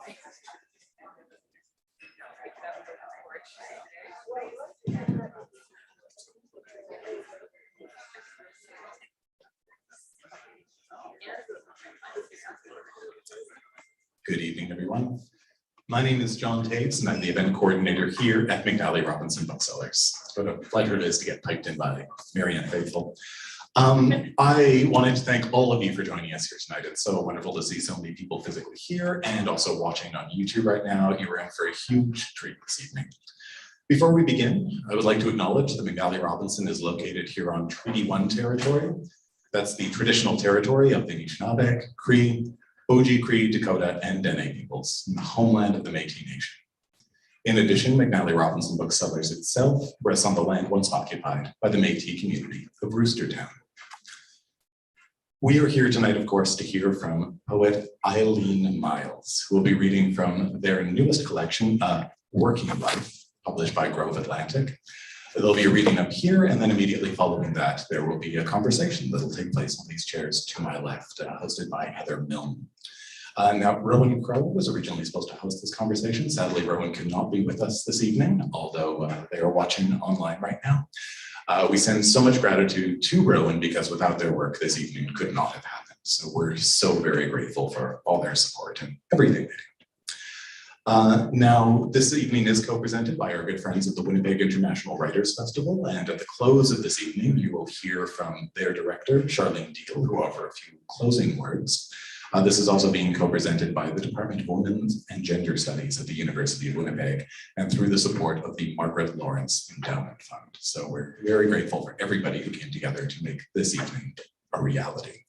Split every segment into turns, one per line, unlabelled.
Good evening, everyone. My name is John Taves, and I'm the event coordinator here at McNally Robinson Booksellers. What a pleasure it is to get piped in by Marianne Faithful. I wanted to thank all of you for joining us here tonight. It's so wonderful to see so many people physically here and also watching on YouTube right now. You are in for a huge treat this evening. Before we begin, I would like to acknowledge that McNally Robinson is located here on Treaty 1 territory. That's the traditional territory of the Anishinaabe, Cree, Oji-Cree, Dakota, and Dene peoples, in the homeland of the Métis Nation. In addition, McNally Robinson Booksellers itself rests on the land once occupied by the Métis community of Roostertown. We are here tonight, of course, to hear from poet Eileen Myles, who will be reading from their newest collection, Working Life, published by Grove Atlantic. There'll be a reading up here, and then immediately following that, there will be a conversation that'll take place on these chairs to my left, hosted by Heather Milne. Now, Rowan Crow was originally supposed to host this conversation. Sadly, Rowan could not be with us this evening, although they are watching online right now. We send so much gratitude to Rowan because without their work, this evening could not have happened. So we're so very grateful for all their support and everything they do. Now, this evening is co-presented by our good friends at the Winnipeg International Writers Festival, and at the close of this evening, you will hear from their director, Charlene Deal, who will offer a few closing words. This is also being co-presented by the Department of Women's and Gender Studies at the University of Winnipeg, and through the support of the Margaret Laurence Endowment Fund. So we're very grateful for everybody who came together to make this evening a reality.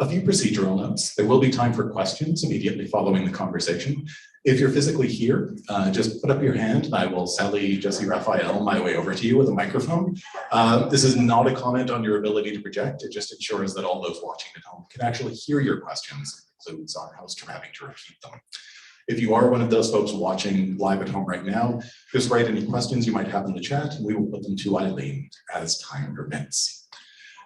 A few procedural notes. There will be time for questions immediately following the conversation. If you're physically here, just put up your hand and I will Sally Jesse Raphael my way over to you with a microphone. This is not a comment on your ability to project. It just ensures that all those watching at home can actually hear your questions. It includes our host from having to repeat them. If you are one of those folks watching live at home right now, just write any questions you might have in the chat and we will put them to Eileen as time permits.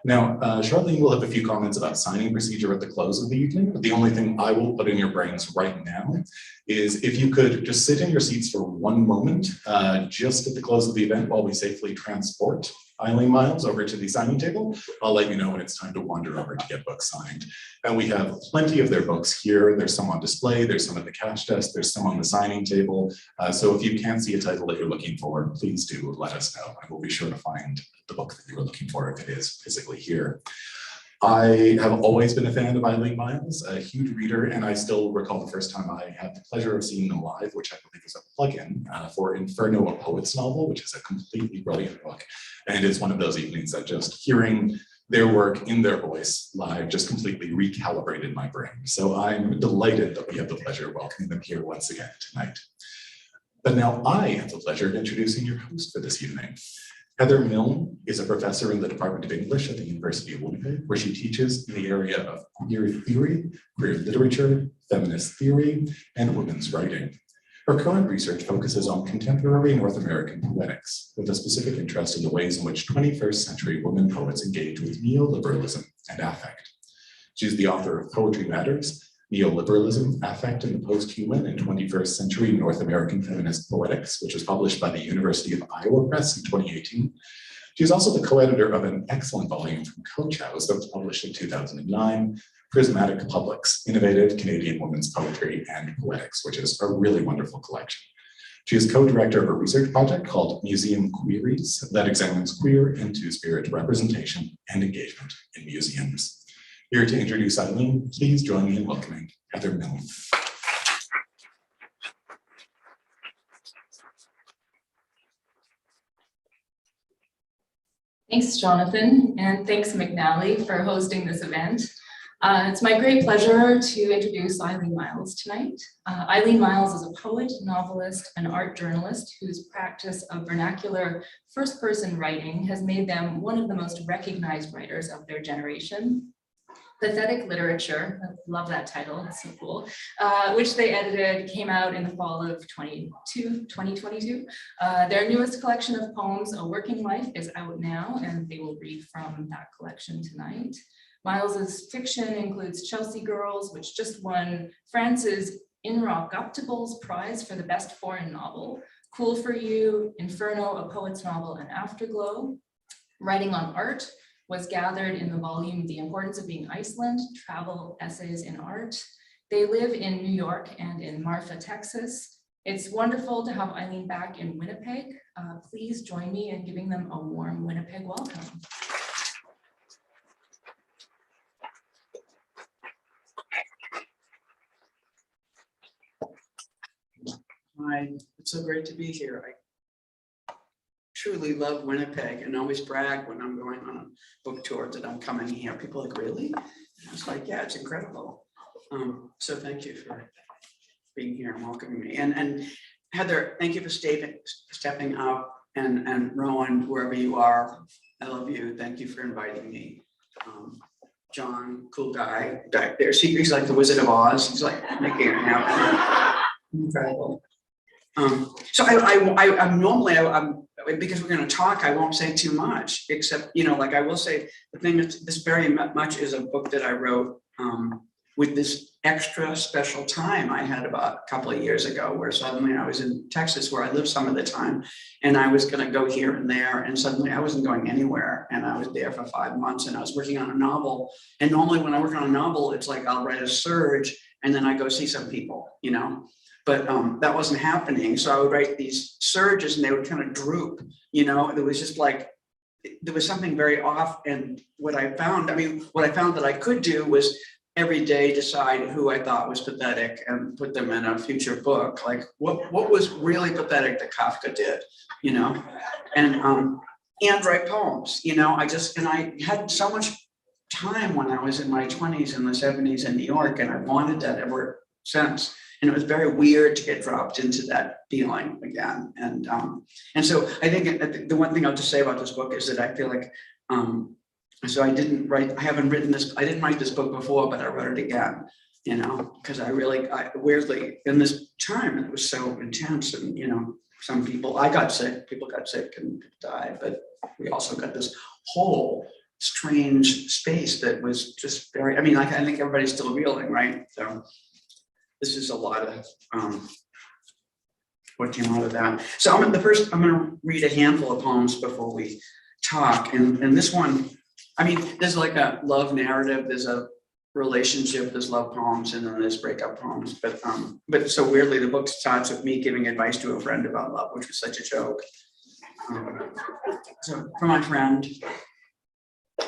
Now, Charlene will have a few comments about signing procedure at the close of the evening, but the only thing I will put in your brains right now is if you could just sit in your seats for one moment, just at the close of the event while we safely transport Eileen Myles over to the signing table. I'll let you know when it's time to wander over to get books signed. And we have plenty of their books here. There's some on display, there's some at the cash desk, there's some on the signing table. So if you can't see a title that you're looking for, please do let us know. I will be sure to find the book that you were looking for if it is physically here. I have always been a fan of Eileen Myles, a huge reader, and I still recall the first time I had the pleasure of seeing them live, which I believe is a plug-in for Inferno, a Poet's Novel, which is a completely brilliant book. And it's one of those evenings that just hearing their work in their voice live just completely recalibrated my brain. So I'm delighted that we have the pleasure of welcoming them here once again tonight. But now I have the pleasure of introducing your host for this evening. Heather Milne is a professor in the Department of English at the University of Winnipeg, where she teaches in the area of queer theory, queer literature, feminist theory, and women's writing. Her current research focuses on contemporary North American poetics, with a specific interest in the ways in which 21st century women poets engage with neoliberalism and affect. She's the author of Poetry Matters, Neoliberalism, Affect, and the Post-Human in 21st Century North American Feminist Poetics, which was published by the University of Iowa Press in 2018. She's also the co-editor of an excellent volume from Coach House that was published in 2009, Prismatic Publics, Innovative Canadian Women's Poetry and Poetics, which is a really wonderful collection. She is co-director of a research project called Museum Queries that examines queer and two-spirit representation and engagement in museums. Here to introduce Eileen, please join me in welcoming Heather Milne.
Thanks, Jonathan, and thanks, McNally, for hosting this event. It's my great pleasure to introduce Eileen Myles tonight. Eileen Myles is a poet, novelist, and art journalist whose practice of vernacular first-person writing has made them one of the most recognized writers of their generation. Pathetic Literature, I love that title, it's so cool, which they edited, came out in the fall of 2022. Their newest collection of poems, A Working Life, is out now, and they will read from that collection tonight. Myles's fiction includes Chelsea Girls, which just won France's Inrockuptable's prize for the best foreign novel, Cool for You, Inferno, A Poet's Novel, and Afterglow. Writing on art was gathered in the volume The Importance of Being Iceland, Travel Essays in Art. They live in New York and in Marfa, Texas. It's wonderful to have Eileen back in Winnipeg. Please join me in giving them a warm Winnipeg welcome.
Hi, it's so great to be here. I truly love Winnipeg and always brag when I'm going on a book tour that I'm coming here. People are like, really? And I was like, yeah, it's incredible. So thank you for being here and welcoming me. And Heather, thank you for stepping up, and Rowan, wherever you are, I love you. Thank you for inviting me. John, cool guy, he's like the Wizard of Oz. He's like making it happen. Incredible. So I'm normally, because we're going to talk, I won't say too much, except, like I will say, the thing is, this very much is a book that I wrote with this extra special time I had about a couple of years ago, where suddenly I was in Texas, where I lived some of the time, and I was going to go here and there, and suddenly I wasn't going anywhere, and I was there for 5 months, and I was working on a novel. And normally when I work on a novel, it's like I'll write a surge, and then I go see some people, But that wasn't happening. So I would write these surges and they would kind of droop, It was just like, there was something very off. And what I found that I could do was every day decide who I thought was pathetic and put them in a future book. Like what was really pathetic that Kafka did, and write poems, I had so much time when I was in my 20s and the 70s in New York, and I wanted that ever since. And it was very weird to get dropped into that feeling again. And so I think the one thing I'll just say about this book is that I feel like, so I didn't write this book before, but I wrote it again, because I weirdly, in this time, it was so intense, and, some people, I got sick, people got sick and died, but we also got this whole strange space that was just very, I think everybody's still reeling, right? So this is a lot of what came out of that. So I'm going to read a handful of poems before we talk. And this one, there's like a love narrative, there's a relationship, there's love poems, and then there's breakup poems. But so weirdly, the book starts with me giving advice to a friend about love, which was such a joke. So for my friend,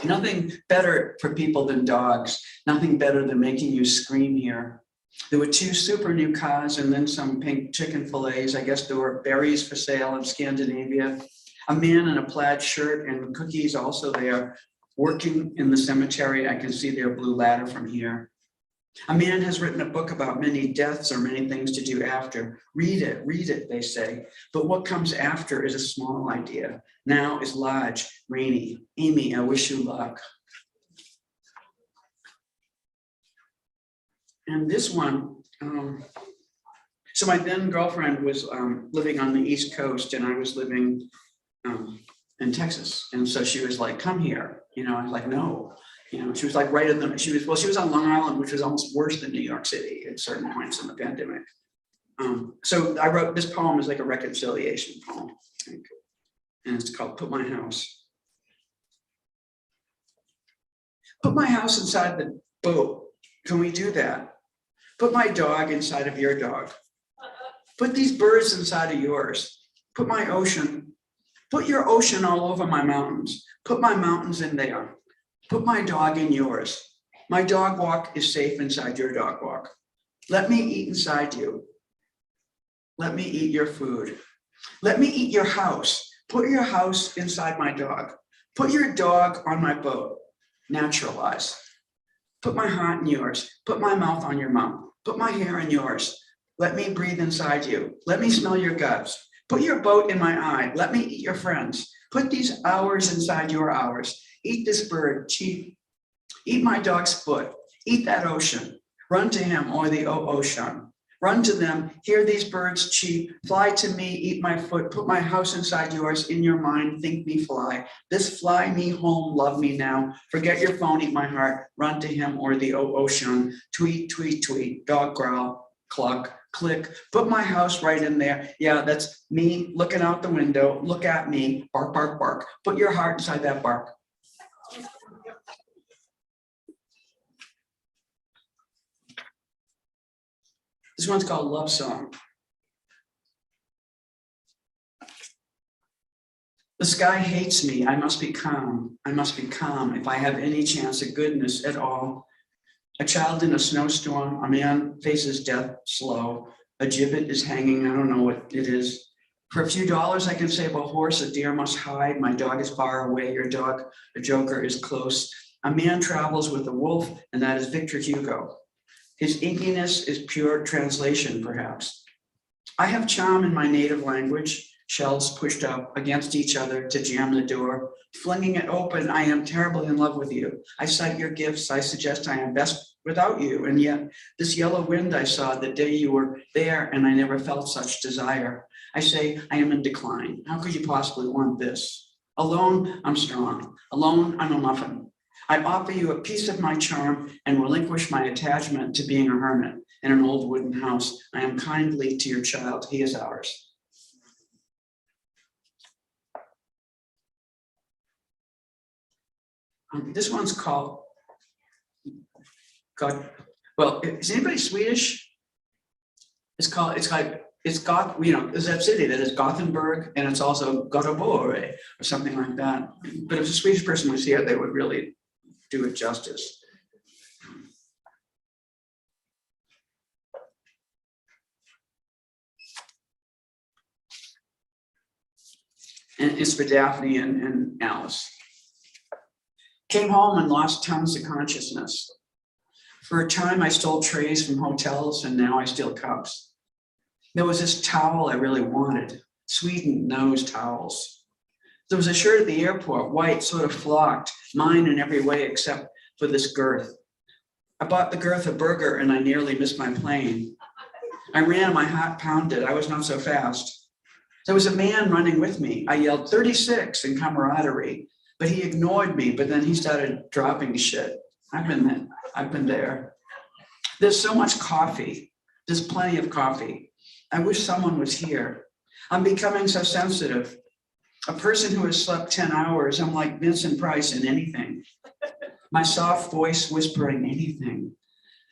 nothing better for people than dogs, nothing better than making you scream here. There were 2 super new cars and then some pink chicken fillets. I guess there were berries for sale in Scandinavia. A man in a plaid shirt and cookies also there, working in the cemetery. I can see their blue ladder from here. A man has written a book about many deaths or many things to do after. Read it, they say. But what comes after is a small idea. Now is large, rainy. Amy, I wish you luck. And this one, so my then girlfriend was living on the East Coast, and I was living in Texas. And so she was like, come here. I was like, no. She was like right in the, she was on Long Island, which was almost worse than New York City at certain points in the pandemic. So I wrote, this poem is like a reconciliation poem. And it's called Put My House. Put my house inside the boat. Can we do that? Put my dog inside of your dog. Put these birds inside of yours. Put my ocean. Put your ocean all over my mountains. Put my mountains in there. Put my dog in yours. My dog walk is safe inside your dog walk. Let me eat inside you. Let me eat your food. Let me eat your house. Put your house inside my dog. Put your dog on my boat. Naturalize. Put my heart in yours. Put my mouth on your mouth. Put my hair in yours. Let me breathe inside you. Let me smell your guts. Put your boat in my eye. Let me eat your friends. Put these hours inside your hours. Eat this bird, cheap. Eat my dog's foot. Eat that ocean. Run to him or the ocean. Run to them. Hear these birds cheep. Fly to me. Eat my foot. Put my house inside yours. In your mind, think me fly. This fly me home. Love me now. Forget your phone. Eat my heart. Run to him or the ocean. Tweet, tweet, tweet. Dog growl. cluck, click, put my house right in there. Yeah, that's me looking out the window. Look at me, bark, bark, bark. Put your heart inside that bark. This one's called Love Song. The sky hates me. I must be calm. I must be calm if I have any chance of goodness at all. A child in a snowstorm. A man faces death slow. A gibbet is hanging. I don't know what it is. For a few dollars, I can save a horse. A deer must hide. My dog is far away. Your dog, a joker, is close. A man travels with a wolf, and that is Victor Hugo. His inkiness is pure translation, perhaps. I have charm in my native language. Shelves pushed up against each other to jam the door. Flinging it open, I am terribly in love with you. I cite your gifts. I suggest I am best without you. And yet, this yellow wind I saw the day you were there, and I never felt such desire. I say, I am in decline. How could you possibly want this? Alone, I'm strong. Alone, I'm a muffin. I offer you a piece of my charm and relinquish my attachment to being a hermit in an old wooden house. I am kindly to your child. He is ours. This one's called God. Well, is anybody Swedish? It's Goth, you know, there's that city that is Gothenburg, and it's also Göteborg or something like that. But if a Swedish person was here, they would really do it justice. And it's for Daphne and Alice. Came home and lost tons of consciousness. For a time, I stole trays from hotels, and now I steal cups. There was this towel I really wanted. Sweden knows towels. There was a shirt at the airport, white, sort of flocked, mine in every way except for this girth. I bought the girth a burger, and I nearly missed my plane. I ran, my heart pounded. I was not so fast. There was a man running with me. I yelled 36 in camaraderie. But he ignored me, but then he started dropping shit. I've been there. There's so much coffee. There's plenty of coffee. I wish someone was here. I'm becoming so sensitive. A person who has slept 10 hours, I'm like Vincent Price in anything. My soft voice whispering anything.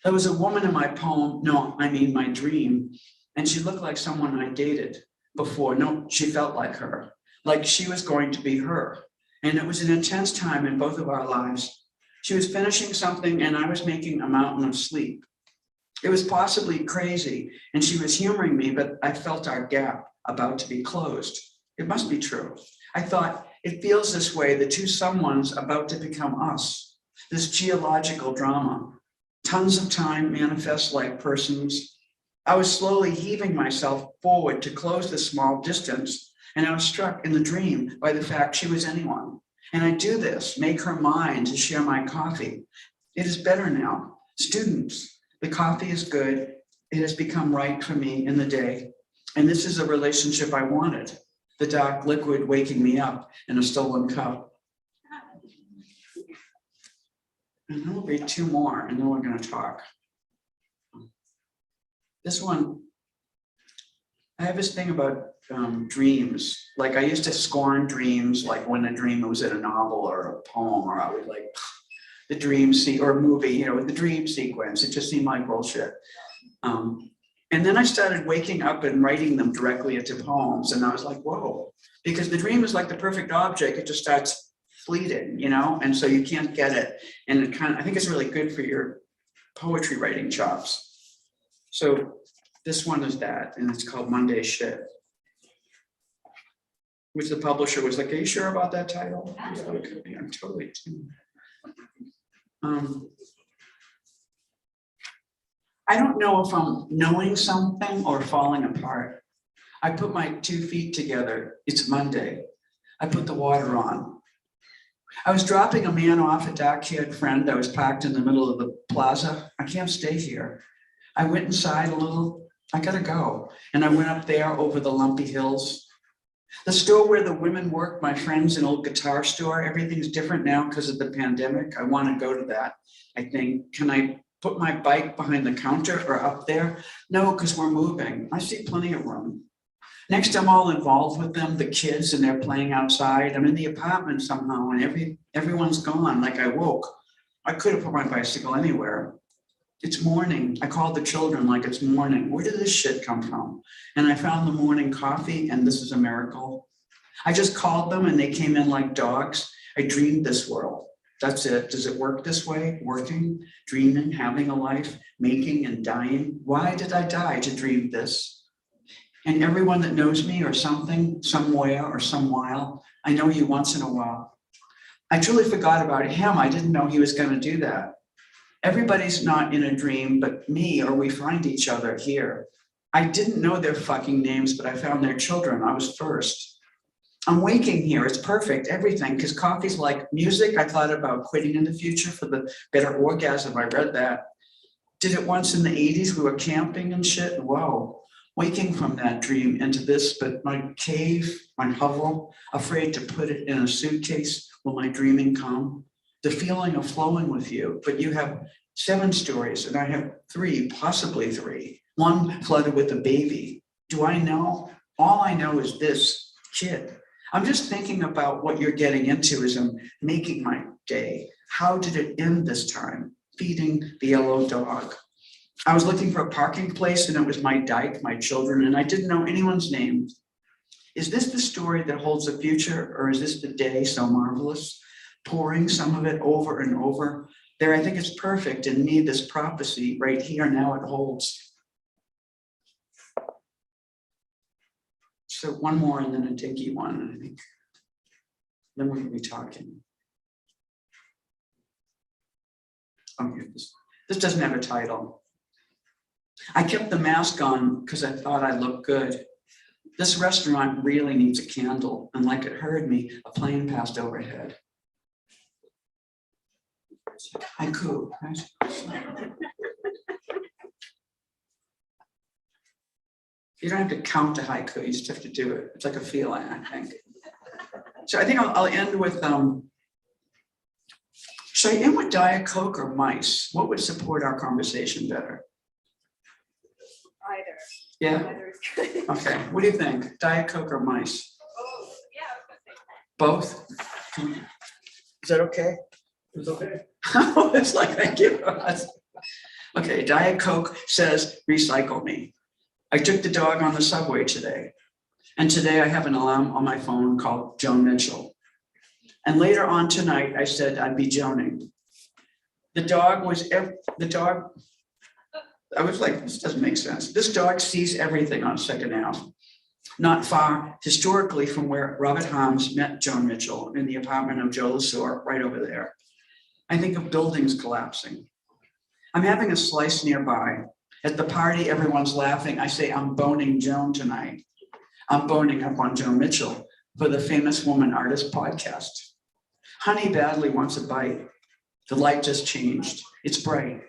There was a woman in my poem, no, I mean my dream, and she looked like someone I dated before. No, she felt like her, like she was going to be her. And it was an intense time in both of our lives. She was finishing something and I was making a mountain of sleep. It was possibly crazy and she was humoring me, but I felt our gap about to be closed. It must be true. I thought, it feels this way, the two someones about to become us. This geological drama. Tons of time manifest like persons. I was slowly heaving myself forward to close the small distance. And I was struck in the dream by the fact she was anyone. And I do this, make her mine to share my coffee. It is better now. Students, the coffee is good. It has become right for me in the day. And this is a relationship I wanted. The dark liquid waking me up in a stolen cup. And then we'll read two more and then we're going to talk. This one, I have this thing about dreams. Like I used to scorn dreams, like when a dream was in a novel or a poem, or I would like the dream or a movie, you know, the dream sequence. It just seemed like bullshit. And then I started waking up and writing them directly into poems. And I was like, whoa, because the dream is like the perfect object. It just starts fleeting, you know, and so you can't get it. And it kind of, I think it's really good for your poetry writing chops. So this one is that, and it's called Monday Shit. Which the publisher was like, are you sure about that title? Yeah, I'm totally. I don't know if I'm knowing something or falling apart. I put my 2 feet together. It's Monday. I put the water on. I was dropping a man off, a dark-haired friend. I was parked in the middle of the plaza. I can't stay here. I went inside a little. I gotta go. And I went up there over the lumpy hills. The store where the women work, my friend's an old guitar store. Everything's different now because of the pandemic. I want to go to that. I think, can I put my bike behind the counter or up there? No, because we're moving. I see plenty of room. Next, I'm all involved with them, the kids, and they're playing outside. I'm in the apartment somehow, and everyone's gone, like I woke. I could have put my bicycle anywhere. It's morning. I called the children like it's morning. Where did this shit come from? And I found the morning coffee, and this is a miracle. I just called them and they came in like dogs. I dreamed this world. That's it. Does it work this way? Working, dreaming, having a life, making and dying. Why did I die to dream this? And everyone that knows me or something, somewhere or some while, I know you once in a while. I truly forgot about him. I didn't know he was going to do that. Everybody's not in a dream but me, or we find each other here. I didn't know their fucking names, but I found their children. I was first. I'm waking here. It's perfect, everything, because coffee's like music. I thought about quitting in the future for the better orgasm. I read that. Did it once in the 80s. We were camping and shit. Whoa. Waking from that dream into this, but my cave, my hovel, afraid to put it in a suitcase. Will my dreaming come? The feeling of flowing with you, but you have 7 stories and I have 3, possibly 3. One flooded with a baby. Do I know? All I know is this kid. I'm just thinking about what you're getting into as I'm making my day. How did it end this time? Feeding the yellow dog. I was looking for a parking place and it was my dike, my children, and I didn't know anyone's name. Is this the story that holds the future, or is this the day so marvelous? Pouring some of it over and over. There, I think it's perfect in me, this prophecy right here now it holds. So one more and then a dinky one, I think. Then we're gonna be talking. Oh, here, this doesn't have a title. I kept the mask on because I thought I looked good. This restaurant really needs a candle, and like it heard me, a plane passed overhead. Haiku, right? You don't have to count the haiku, you just have to do it. It's like a feeling, I think. So I think I'll end with, should I end with Diet Coke or mice? What would support our conversation better?
Either.
Yeah?
Either is good.
Okay, what do you think? Diet Coke or mice?
Oh, yeah, I was gonna say that.
Both? Is that okay? It's okay. It's like, thank you. Okay, Diet Coke says, recycle me. I took the dog on the subway today. And today I have an alarm on my phone called Joan Mitchell. And later on tonight, I said I'd be Joaning. I was like, this doesn't make sense. This dog sees everything on 2nd Ave. Not far historically from where Robert Harms met Joan Mitchell in the apartment of Joe Lasore, right over there. I think of buildings collapsing. I'm having a slice nearby. At the party, everyone's laughing. I say, I'm boning Joan tonight. I'm boning up on Joan Mitchell for the Famous Woman Artist podcast. Honey badly wants a bite. The light just changed. It's bright.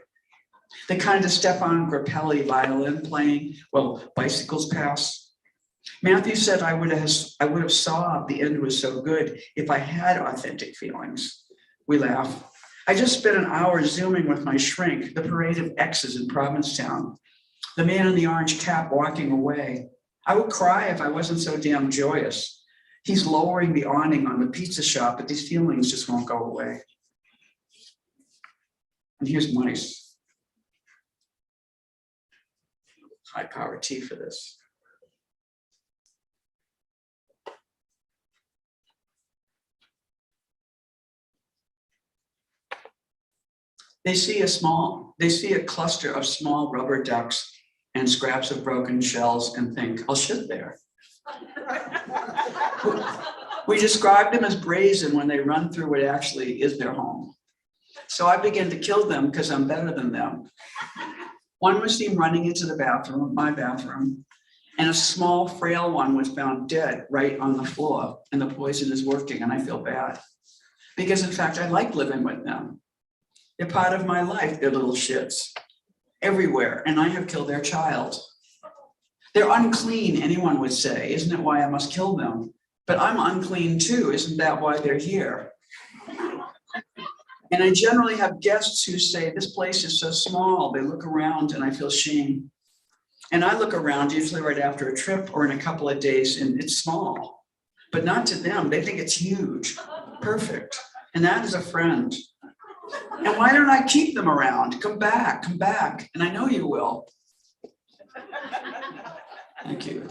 The kind of Stefan Grappelli violin playing while bicycles pass. Matthew said I would have saw the end was so good if I had authentic feelings. We laugh. I just spent an hour Zooming with my shrink, the parade of X's in Provincetown, the man in the orange cap walking away. I would cry if I wasn't so damn joyous. He's lowering the awning on the pizza shop, but these feelings just won't go away. And here's mice. High power T for this. They see a cluster of small rubber ducks and scraps of broken shells and think, I'll shit there. We described them as brazen when they run through what actually is their home. So I began to kill them because I'm better than them. One was seen running into the bathroom, my bathroom, and a small, frail one was found dead right on the floor, and the poison is working, and I feel bad. Because in fact, I like living with them. They're part of my life, they're little shits. Everywhere, and I have killed their child. They're unclean, anyone would say. Isn't it why I must kill them? But I'm unclean too, isn't that why they're here? And I generally have guests who say, this place is so small. They look around and I feel shame. And I look around usually right after a trip or in a couple of days, and it's small, but not to them. They think it's huge, perfect. And that is a friend. And why don't I keep them around? Come back, and I know you will. Thank you.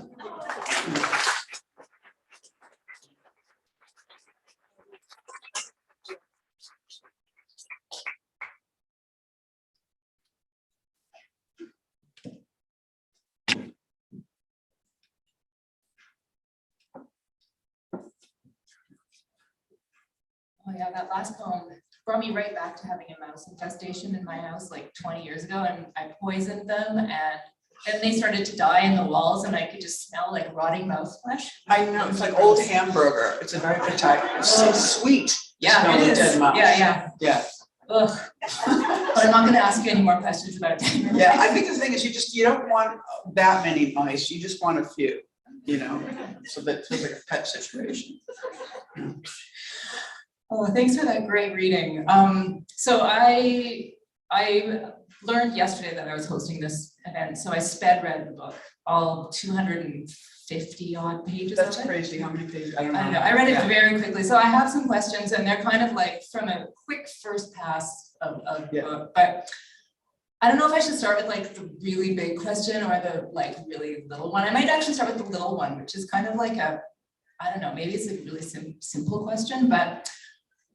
Oh yeah, that last poem brought me right back to having a mouse infestation in my house like 20 years ago, and I poisoned them, and then they started to die in the walls, and I could just smell like rotting mouse flesh.
I know, it's like old hamburger. It's a very good type. It's so sweet.
Yeah,
Smell
it
of
is.
dead mouse.
Yeah. Ugh. But I'm not going to ask you any more questions about it.
Yeah, I think the thing is you don't want that many mice. You just want a few, so that feels like a pet situation.
Oh, thanks for that great reading. So I learned yesterday that I was hosting this event, so I sped read the book, all 250 odd pages.
That's
of it.
crazy. How many pages? I don't
I
know.
know. I read it very quickly, so I have some questions, and they're kind of like from a quick first pass of the book, but I don't know if I should start with like the really big question or the like really little one. I might actually start with the little one, which is kind of like I don't know, maybe it's a really simple question, but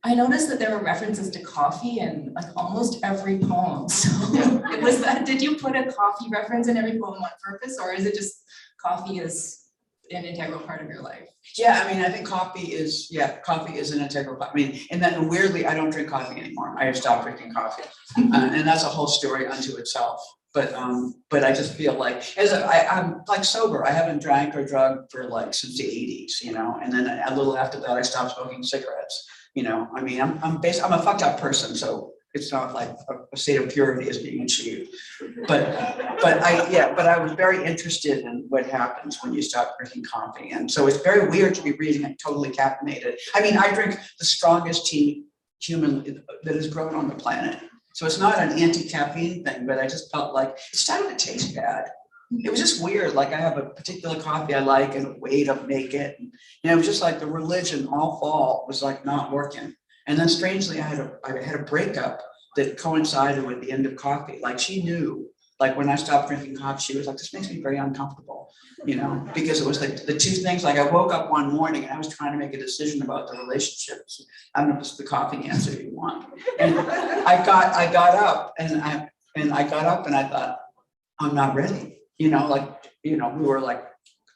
I noticed that there were references to coffee in like almost every poem. So did you put a coffee reference in every poem on purpose, or is it just coffee is an integral part of your life?
Yeah, I mean, I think coffee is an integral part. I mean, and then weirdly, I don't drink coffee anymore. I have stopped drinking coffee, and that's a whole story unto itself. But I just feel like I'm like sober. I haven't drank or drugged for like since the 80s, and then a little after that, I stopped smoking cigarettes. I mean, I'm a fucked up person, so it's not like a state of purity is being achieved. But I was very interested in what happens when you stop drinking coffee, and so it's very weird to be reading it totally caffeinated. I mean, I drink the strongest tea human that has grown on the planet, so it's not an anti-caffeine thing. But I just felt like it started to taste bad. It was just weird. Like I have a particular coffee I like and a way to make it. And it was just like the religion all fall was like not working. And then strangely, I had a breakup that coincided with the end of coffee. Like she knew, like when I stopped drinking coffee, she was like, this makes me very uncomfortable, because it was like the two things. Like I woke up one morning and I was trying to make a decision about the relationships. I don't know if it's the coffee answer you want. And I got up and I thought, I'm not ready. We were like,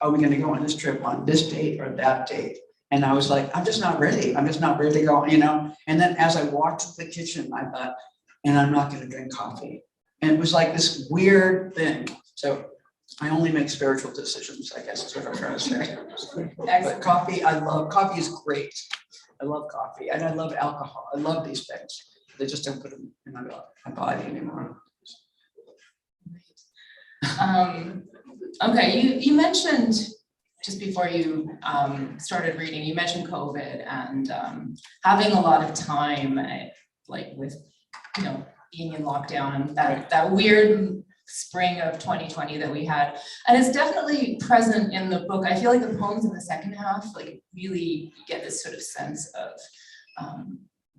are we going to go on this trip on this date or that date? And I was like, I'm just not ready. I'm just not ready to go, And then as I walked to the kitchen, I thought, and I'm not going to drink coffee. And it was like this weird thing. So I only make spiritual decisions, I guess is what I'm trying to say. But coffee, coffee is great. I love coffee and I love alcohol. I love these things. They just don't put them in my body anymore.
Okay, you mentioned just before you started reading, you mentioned COVID and having a lot of time, like with being in lockdown and that weird spring of 2020 that we had, and it's definitely present in the book. I feel like the poems in the second half like really get this sort of sense of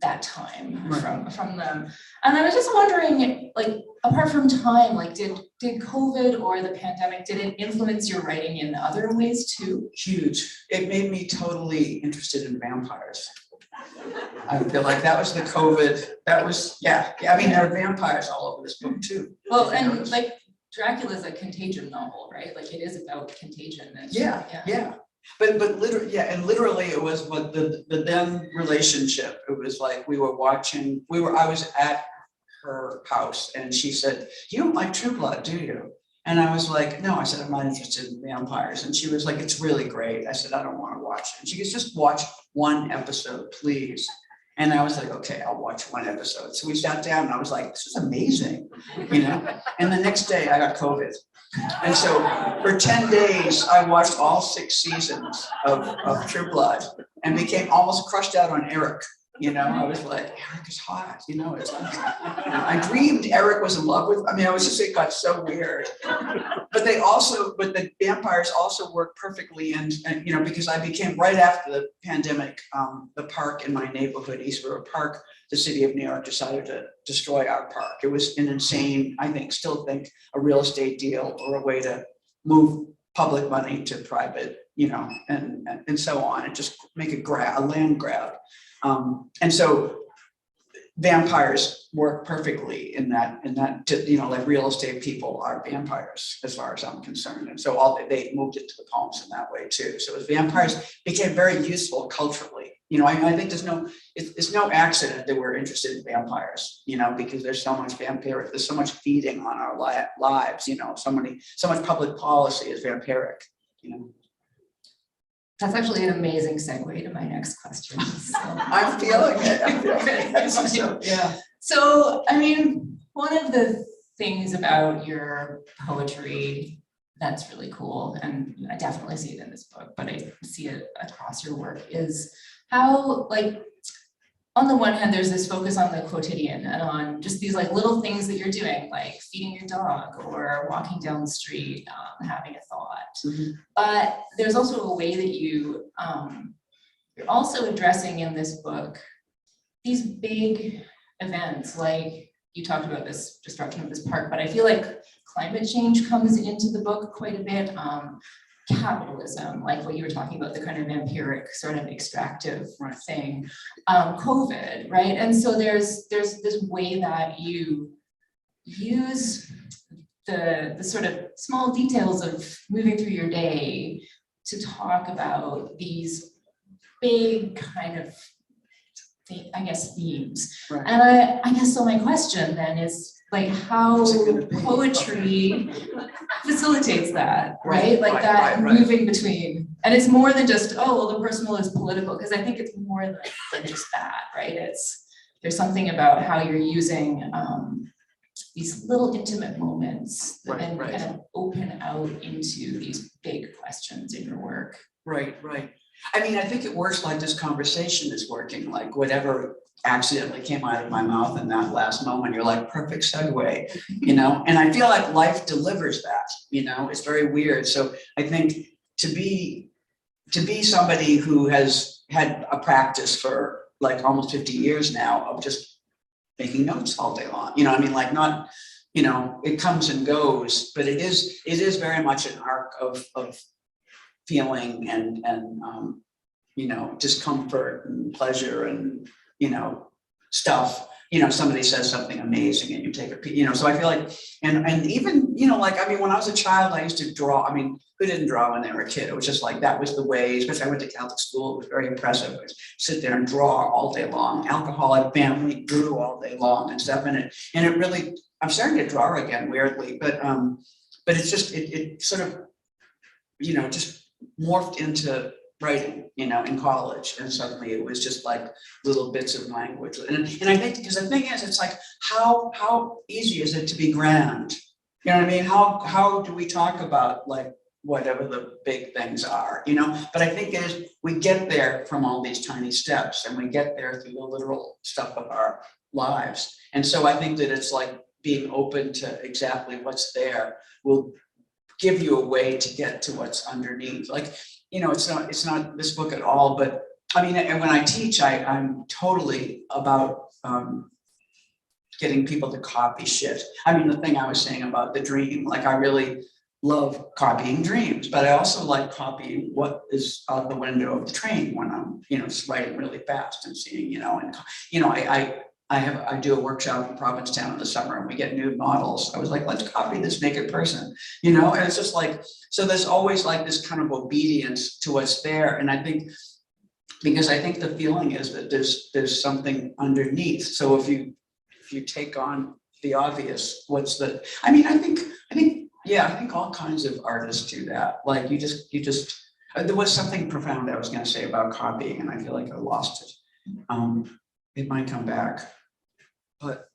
that time from them. And I was just wondering, like, apart from time, like did COVID or the pandemic, did it influence your writing in other ways too?
Huge. It made me totally interested in vampires. I feel like that was the COVID. That was, I mean, there are vampires all over this book too.
Well, and like Dracula's a contagion novel, right? Like it is about contagion. And,
yeah. But literally it was what the then relationship. It was like I was at her house and she said, "You don't like True Blood, do you?" And I was like, "No," I said, "I'm not interested in vampires." And she was like, "It's really great." I said, "I don't want to watch it." And she goes, "Just watch one episode, please." And I was like, "Okay, I'll watch one episode." So we sat down and I was like, "This is amazing," And the next day I got COVID. And so for 10 days, I watched all 6 seasons of True Blood and became almost crushed out on Eric. You know, I was like, Eric is hot, you know, I dreamed Eric was in love with, I mean, I was just, it got so weird. But the vampires also work perfectly and, you know, because I became, right after the pandemic, the park in my neighborhood, Eastborough Park, the city of New York decided to destroy our park. It was an insane, still think a real estate deal or a way to move public money to private, you know, and so on, and just make a land grab. And so vampires work perfectly in that, you know, like real estate people are vampires as far as I'm concerned. And so they moved it to the poems in that way too. So as vampires became very useful culturally, you know, I think it's no accident that we're interested in vampires, you know, because there's so much there's so much feeding on our lives, you know, so much public policy is vampiric, you know.
That's actually an amazing segue to my next question. So.
I'm feeling it. Yeah.
So, I mean, one of the things about your poetry that's really cool, and I definitely see it in this book, but I see it across your work, is how, like, on the one hand, there's this focus on the quotidian and on just these like little things that you're doing, like feeding your dog or walking down the street, having a thought.
Mm-hmm.
But there's also a way that you're also addressing in this book these big events, like you talked about this destruction of this park, but I feel like climate change comes into the book quite a bit. Capitalism, like what you were talking about, the kind of vampiric sort of extractive thing, COVID, right? And so there's this way that you use the sort of small details of moving through your day to talk about these big kind of, I guess, themes.
Right.
And I guess so my question then is, like, how poetry facilitates that, right? Like that moving between, and it's more than just, oh, well, the personal is political, because I think it's more than just that, right? There's something about how you're using these little intimate moments that then kind of open out into these big questions in your work.
Right. I mean, I think it works like this conversation is working, like whatever accidentally came out of my mouth in that last moment, you're like, perfect segue, you know? And I feel like life delivers that, you know, it's very weird. So I think to be somebody who has had a practice for like almost 50 years now of just making notes all day long, you know, I mean, like not, you know, it comes and goes, but it is very much an arc of feeling and you know, discomfort and pleasure and, you know, stuff, you know, somebody says something amazing and you take a peek, you know, so I feel like, and even, you know, like, I mean, when I was a child, I used to draw. I mean, who didn't draw when they were a kid? It was just like, that was the way, especially I went to Catholic school, it was very impressive. I would sit there and draw all day long. Alcoholic family, drew all day long and stuff. And it really, I'm starting to draw again, weirdly, but it's just, it sort of, you know, just morphed into writing, you know, in college, and suddenly it was just like little bits of language. And I think, because the thing is, it's like, how easy is it to be grand? You know what I mean? How do we talk about like whatever the big things are, you know? But I think we get there from all these tiny steps, and we get there through the literal stuff of our lives. And so I think that it's like being open to exactly what's there will give you a way to get to what's underneath. Like, you know, it's not this book at all, but I mean, and when I teach, I'm totally about getting people to copy shit. I mean, the thing I was saying about the dream, like I really love copying dreams, but I also like copying what is out the window of the train when I'm, you know, just writing really fast and seeing, you know, and, you know, I do a workshop in Provincetown in the summer, and we get nude models. I was like, let's copy this naked person, you know? And it's just like, so there's always like this kind of obedience to what's there. And I think, because I think the feeling is that there's something underneath. So if you take on the obvious, I think all kinds of artists do that. Like you just, there was something profound I was going to say about copying, and I feel like I lost it. It might come back. But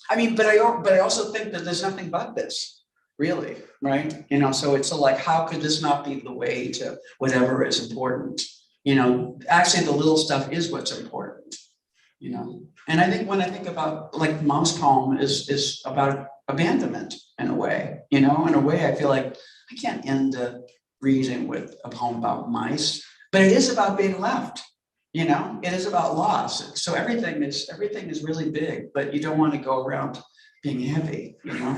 I mean, but I also think that there's nothing but this, really, right? You know, so it's like, how could this not be the way to whatever is important? You know, actually the little stuff is what's important. you know. And I think when I think about, like, Mom's poem is about abandonment in a way, you know. In a way, I feel like I can't end a reading with a poem about mice, but it is about being left, you know. It is about loss. So everything is really big, but you don't want to go around being heavy, you know.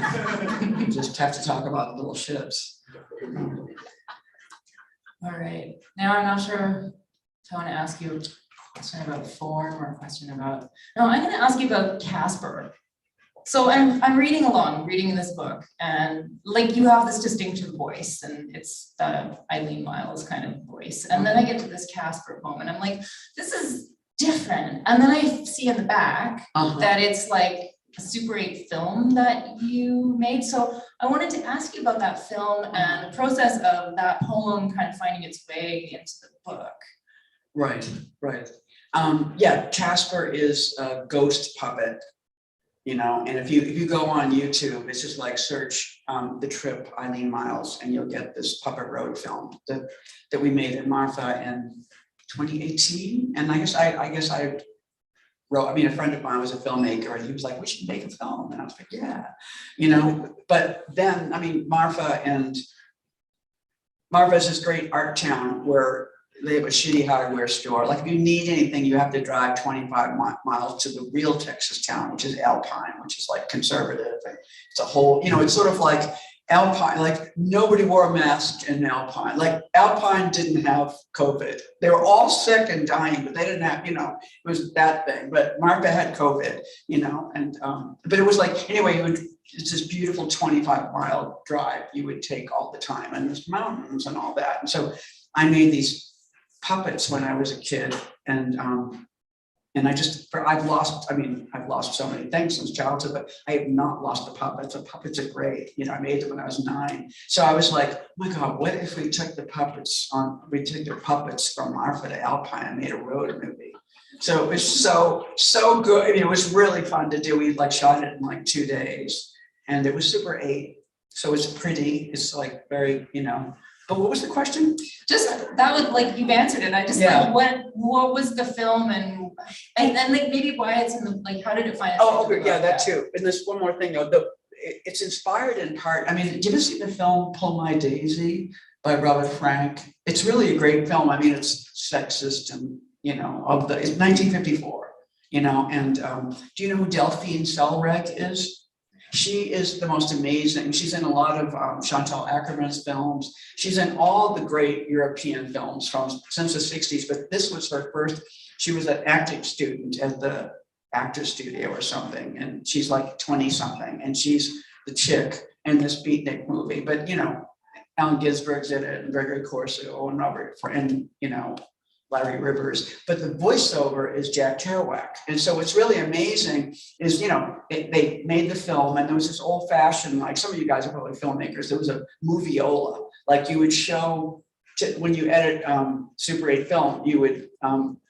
You just have to talk about little ships.
All right, now I'm not sure if I want to ask you a question about form or a question about, no, I'm going to ask you about Casper. So I'm reading along, reading this book, and like you have this distinctive voice, and it's the Eileen Myles kind of voice. And then I get to this Casper poem, and I'm like, this is different. And then I see in the back that it's like a Super 8 film that you made. So I wanted to ask you about that film and the process of that poem kind of finding its way into the book.
Right. Yeah, Casper is a ghost puppet, you know, and if you go on YouTube, it's just like search The Trip Eileen Myles, and you'll get this Puppet Road film that we made in Martha in 2018. And I guess I wrote, I mean, a friend of mine was a filmmaker, and he was like, we should make a film. And I was like, yeah, you know. But then, I mean, Martha is this great art town where they have a shitty hardware store. Like, if you need anything, you have to drive 25 miles to the real Texas town, which is Alpine, which is like conservative. And it's a whole, you know, it's sort of like Alpine, like nobody wore a mask in Alpine. Like, Alpine didn't have COVID. They were all sick and dying, but they didn't have, you know, it was that thing. But Martha had COVID, you know, and but it was like, anyway, it's this beautiful 25-mile drive you would take all the time, and there's mountains and all that. And so I made these puppets when I was a kid, and I've lost so many things since childhood, but I have not lost the puppets. The puppets are great. You know, I made them when I was 9. So I was like, oh my God, what if we took the puppets from Martha to Alpine and made a road movie? So it was so good. I mean, it was really fun to do. We like shot it in like 2 days, and it was Super 8. So it's pretty, it's like very, you know. But what was the question?
Just that was like, you've answered it. I just like, what was the film, and then like maybe why it's in the, like, how did it find its way into the book?
Yeah, that too. And there's one more thing though. It's inspired in part. I mean, did you ever see the film Pull My Daisy by Robert Frank? It's really a great film. I mean, it's sexist, and you know, it's 1954. You know, and do you know who Delphine Selrek is? She is the most amazing. She's in a lot of Chantal Ackerman's films. She's in all the great European films since the 60s, but this was her first. She was an acting student at the Actors Studio or something, and she's like 20 something, and she's the chick in this beatnik movie. But you know, Allen Ginsberg's in it, and Gregory Corso, and and you know, Larry Rivers, but the voiceover is Jack Kerouac. And so what's really amazing is, you know, they made the film, and there was this old fashioned, like some of you guys are probably filmmakers, there was a moviola, like you would show, when you edit Super 8 film, you would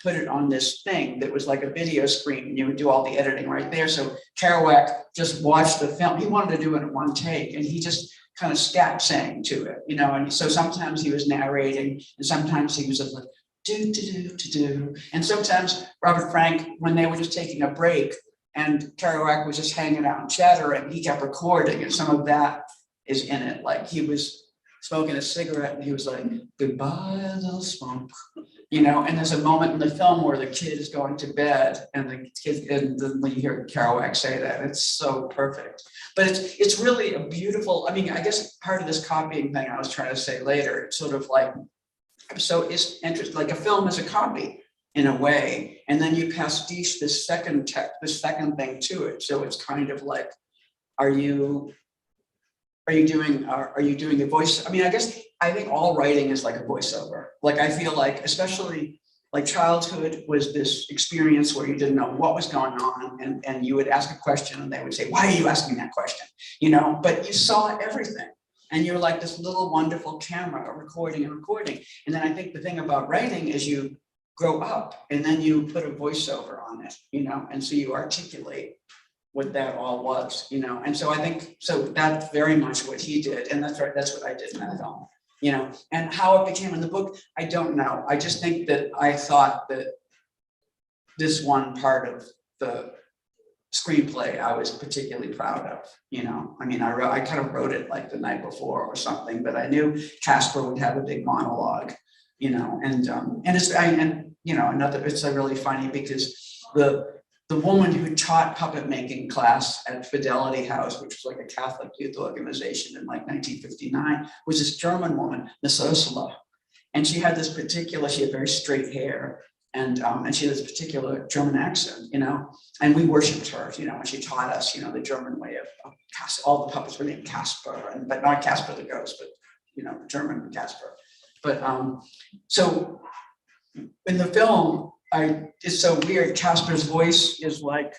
put it on this thing that was like a video screen, and you would do all the editing right there. So Kerouac just watched the film. He wanted to do it in one take, and he just kind of scat sang to it, you know, and so sometimes he was narrating, and sometimes he was just like, do. And sometimes Robert Frank, when they were just taking a break and Kerouac was just hanging out and chattering, he kept recording, and some of that is in it. Like, he was smoking a cigarette and he was like, goodbye, little smoke, you know. And there's a moment in the film where the kid is going to bed, and the kid, and then you hear Kerouac say that. It's so perfect. But it's really a beautiful, I mean, I guess part of this copying thing I was trying to say later, it's sort of like, so it's interesting, like a film is a copy in a way, and then you pastiche this second thing to it. So it's kind of like, are you doing the voice? I mean, I think all writing is like a voiceover. Like, I feel like, especially like childhood was this experience where you didn't know what was going on, and you would ask a question and they would say, why are you asking that question? You know, but you saw everything. And you're like this little wonderful camera recording. And then I think the thing about writing is you grow up, and then you put a voiceover on it, you know, and so you articulate what that all was, you know. And so I think, so that's very much what he did. And that's right, that's what I did in that film, you know. And how it became in the book, I don't know. I just think that I thought that this one part of the screenplay I was particularly proud of, you know. I mean, I kind of wrote it like the night before or something, but I knew Casper would have a big monologue, you know, and you know, another, it's really funny because the woman who taught puppet making class at Fidelity House, which was like a Catholic youth organization in like 1959, was this German woman, Miss Ursula. And she had this particular, she had very straight hair, and she had this particular German accent, you know, and we worshipped her, you know, and she taught us, you know, the German way of all the puppets were named Casper, but not Casper the ghost, but, you know, German Casper. But so in the film, it's so weird. Casper's voice is like,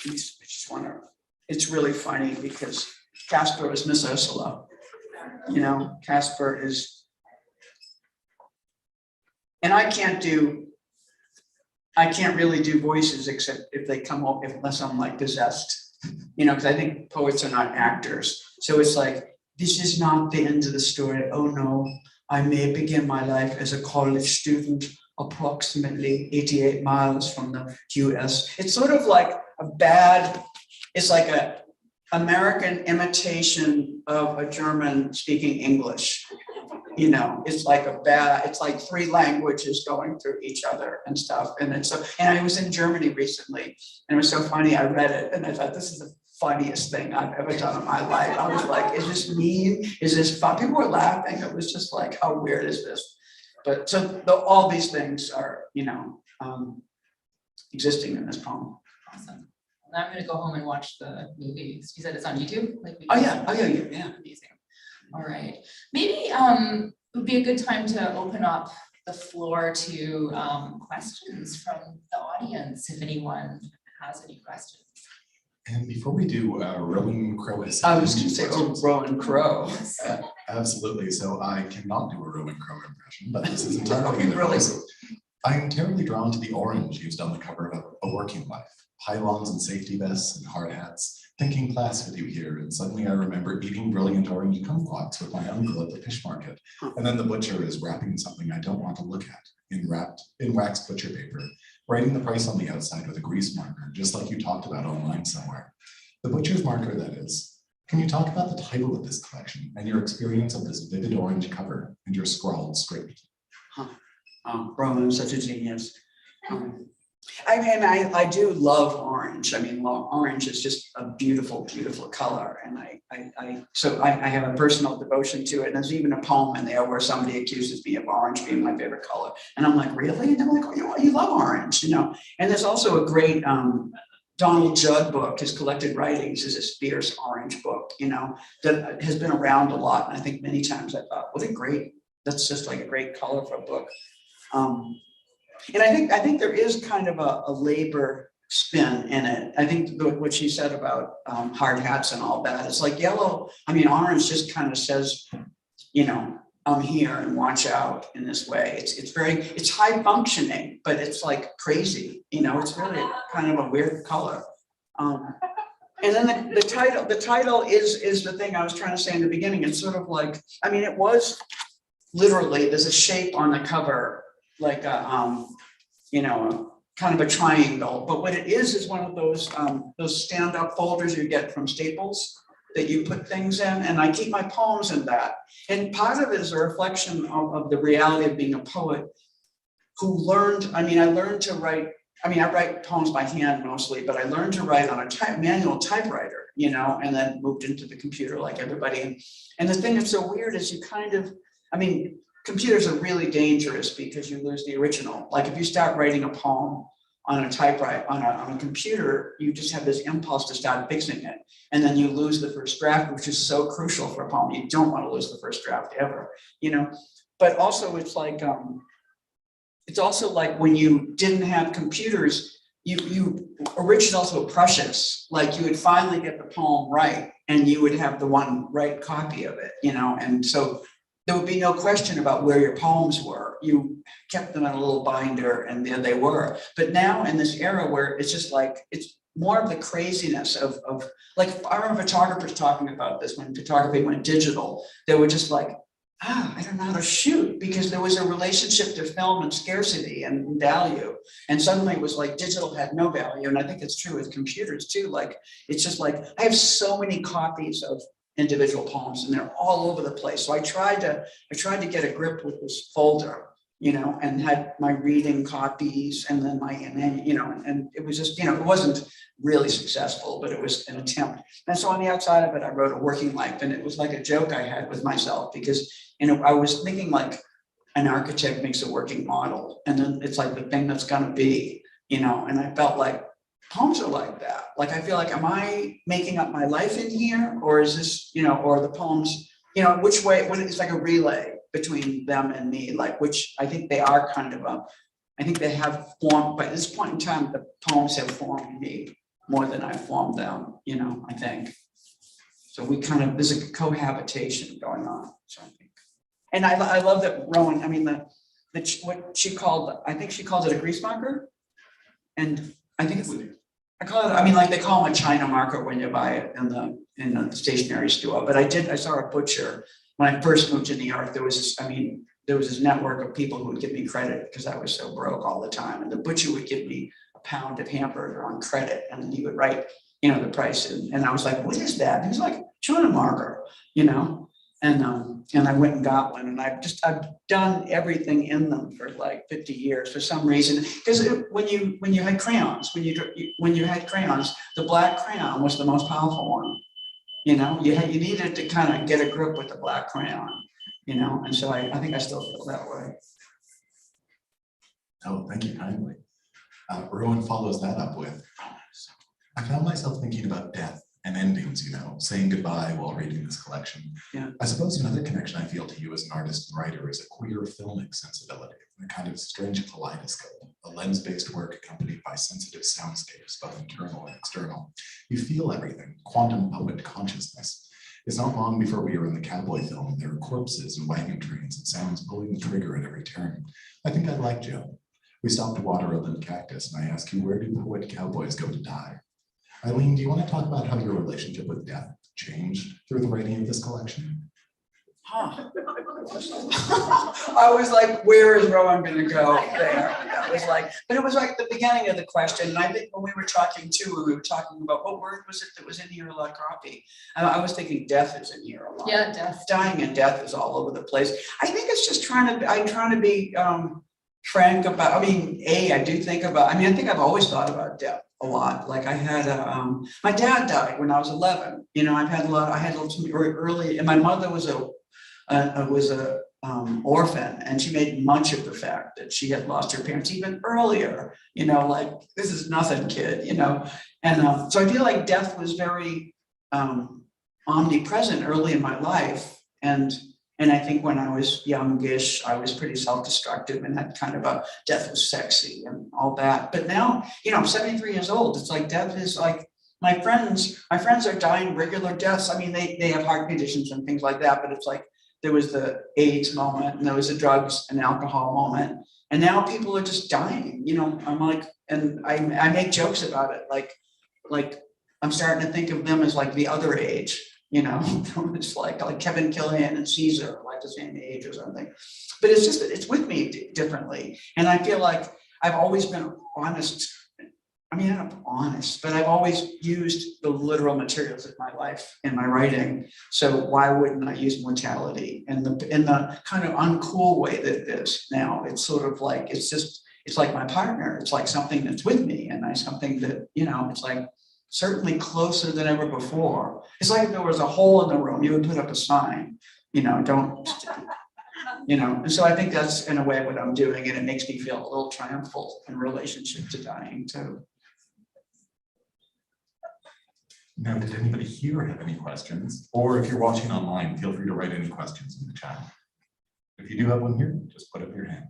it's really funny because Casper is Miss Ursula, you know, Casper is, and I can't really do voices except if they come up, unless I'm like possessed, you know, because I think poets are not actors. So it's like, this is not the end of the story. Oh no, I may begin my life as a college student approximately 88 miles from the US. It's sort of like it's like a American imitation of a German speaking English. You know, it's like it's like three languages going through each other and stuff. And I was in Germany recently, and it was so funny. I read it and I thought, this is the funniest thing I've ever done in my life. I was like, is this mean? Is this fun? People were laughing. It was just like, how weird is this? But so all these things are, you know, existing in this poem.
Awesome. Well, I'm going to go home and watch the movie. You said it's on YouTube? Like
Yeah.
Amazing. All right. Maybe it would be a good time to open up the floor to questions from the audience, if anyone has any questions.
And before we do, Rowan Crow has.
I was going to say, Rowan Crow.
Absolutely. So I cannot do a Rowan Crow impression, but this is entirely
Okay, really?
I am terribly drawn to the orange used on the cover of A Working Life. Pylons and safety vests and hard hats. Thinking class with you here, and suddenly I remember eating brilliant orange kumquats with my uncle at the fish market. And then the butcher is wrapping something I don't want to look at in waxed butcher paper, writing the price on the outside with a grease marker, just like you talked about online somewhere. The butcher's marker, that is. Can you talk about the title of this collection and your experience of this vivid orange cover and your scrawled script?
Rowan's such a genius. I mean, I do love orange. I mean, orange is just a beautiful, beautiful color. And I have a personal devotion to it. And there's even a poem in there where somebody accuses me of orange being my favorite color. And I'm like, really? And they're like, oh, you love orange, you know? And there's also a great Donald Judd book, his collected writings is this fierce orange book, you know, that has been around a lot. And I think many times I thought, what a great, that's just like a great color for a book. And I think there is kind of a labor spin in it. I think what she said about hard hats and all that, it's like yellow. I mean, orange just kind of says, you know, I'm here and watch out in this way. It's high functioning, but it's like crazy, you know, it's really kind of a weird color. And then the title is the thing I was trying to say in the beginning. It's sort of like, I mean, it was literally, there's a shape on the cover, like a, you know, kind of a triangle, but what it is one of those stand-up folders you get from Staples that you put things in, and I keep my poems in that. And part of it is a reflection of the reality of being a poet who learned, I learned to write, I write poems by hand mostly, but I learned to write on a manual typewriter, you know, and then moved into the computer like everybody. And the thing that's so weird is you kind of, computers are really dangerous because you lose the original. Like if you start writing a poem on a typewriter, on a computer, you just have this impulse to start fixing it. And then you lose the first draft, which is so crucial for a poem. You don't want to lose the first draft ever, you know? But also it's also like when you didn't have computers, originals were precious. Like you would finally get the poem right and you would have the one right copy of it, you know? And so there would be no question about where your poems were. You kept them in a little binder and there they were. But now in this era where it's just like, it's more of the craziness of like, I remember photographers talking about this when photography went digital. They were just like, I don't know how to shoot, because there was a relationship to film and scarcity and value. And suddenly it was like digital had no value. And I think it's true with computers too. Like, it's just like, I have so many copies of individual poems and they're all over the place. So I tried to get a grip with this folder, you know, and had my reading copies and then you know, and it was just, you know, it wasn't really successful, but it was an attempt. And so on the outside of it, I wrote A Working Life, and it was like a joke I had with myself, because, you know, I was thinking like an architect makes a working model, and then it's like the thing that's gonna be, you know, and I felt like poems are like that. Like, I feel like, am I making up my life in here, or is this, you know, or the poems, you know, which way, when it's like a relay between them and me, like, which I think they are kind of I think they have formed, by this point in time, the poems have formed me more than I formed them, you know, I think. So we kind of, there's a cohabitation going on, so I think. And I love that Rowan, I mean, what she called, I think she calls it a grease marker. And I think I call it, I mean, like they call them a China marker when you buy it in the stationery store. But I saw a butcher when I first moved to New York. There was this network of people who would give me credit because I was so broke all the time. And the butcher would give me a pound of hamburger on credit, and then he would write, you know, the price. And I was like, what is that? And he was like, China marker, you know. And I went and got one, and I've done everything in them for like 50 years for some reason. Because when you had crayons, when you had crayons, the black crayon was the most powerful one. You know, you needed to kind of get a grip with the black crayon, you know, and so I think I still feel that way.
Oh, thank you kindly. Rowan follows that up with, I found myself thinking about death and endings, you know, saying goodbye while reading this collection.
Yeah.
I suppose another connection I feel to you as an artist and writer is a queer filmic sensibility, a kind of strange kaleidoscope, a lens-based work accompanied by sensitive soundscapes, both internal and external. You feel everything, quantum poet consciousness. It's not long before we are in the cowboy film. There are corpses and wagon trains and sounds pulling the trigger at every turn. I think I like Joe. We stop to water a limp cactus, and I ask you, where do poet cowboys go to die? Eileen, do you want to talk about how your relationship with death changed through the writing of this collection?
Huh. I was like, where is Rowan going to go there? That was like, but it was like the beginning of the question. And I think when we were talking about what word was it that was in here a lot, copy. I was thinking death is in here a lot.
Yeah, death.
Dying and death is all over the place. I think it's just I'm trying to be frank about, I mean, I do think about, I mean, I think I've always thought about death a lot. Like I had my dad died when I was 11. You know, I had some early, and my mother was a orphan, and she made much of the fact that she had lost her parents even earlier, you know, like, this is nothing, kid, you know. And so I feel like death was very omnipresent early in my life. And I think when I was youngish, I was pretty self-destructive and had kind of a death was sexy and all that. But now, you know, I'm 73 years old. It's like death is like, my friends are dying regular deaths. I mean, they have heart conditions and things like that, but it's like, there was the AIDS moment, and there was the drugs and alcohol moment. And now people are just dying, you know. I'm like, and I make jokes about it. Like I'm starting to think of them as like the other age, you know. It's like Kevin Killian and Caesar, like the same age or something. But it's just, it's with me differently. And I feel like I've always been honest. I mean, I'm honest, but I've always used the literal materials of my life in my writing. So why wouldn't I use mortality in the kind of uncool way that it is now? It's sort of like, it's like my partner. It's like something that's with me, and something that, you know, it's like certainly closer than ever before. It's like if there was a hole in the room, you would put up a sign, you know, don't, you know. And so I think that's in a way what I'm doing, and it makes me feel a little triumphal in relationship to dying too.
Now, did anybody here have any questions? Or if you're watching online, feel free to write any questions in the chat. If you do have one here, just put up your hand.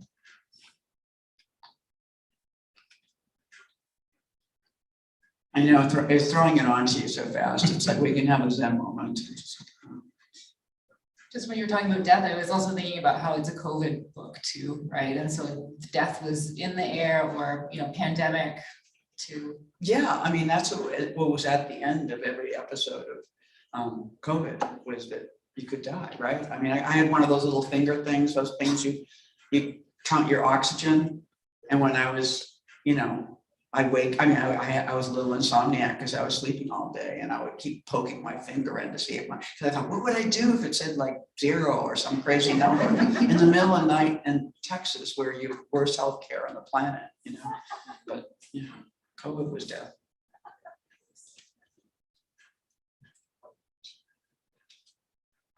I know, it's throwing it onto you so fast. It's like we can have a Zen moment.
Just when you're talking about death, I was also thinking about how it's a COVID book too, right? And so death was in the air, or, you know, pandemic too.
Yeah, I mean, that's what was at the end of every episode of COVID, was that you could die, right? I mean, I had one of those little finger things, those things you count your oxygen. And when I was, you know, I'd wake, I mean, I was a little insomniac because I was sleeping all day, and I would keep poking my finger in to see if because I thought, what would I do if it said like 0 or some crazy number in the middle of the night in Texas, where you worst healthcare on the planet, you know? But, you know, COVID was death.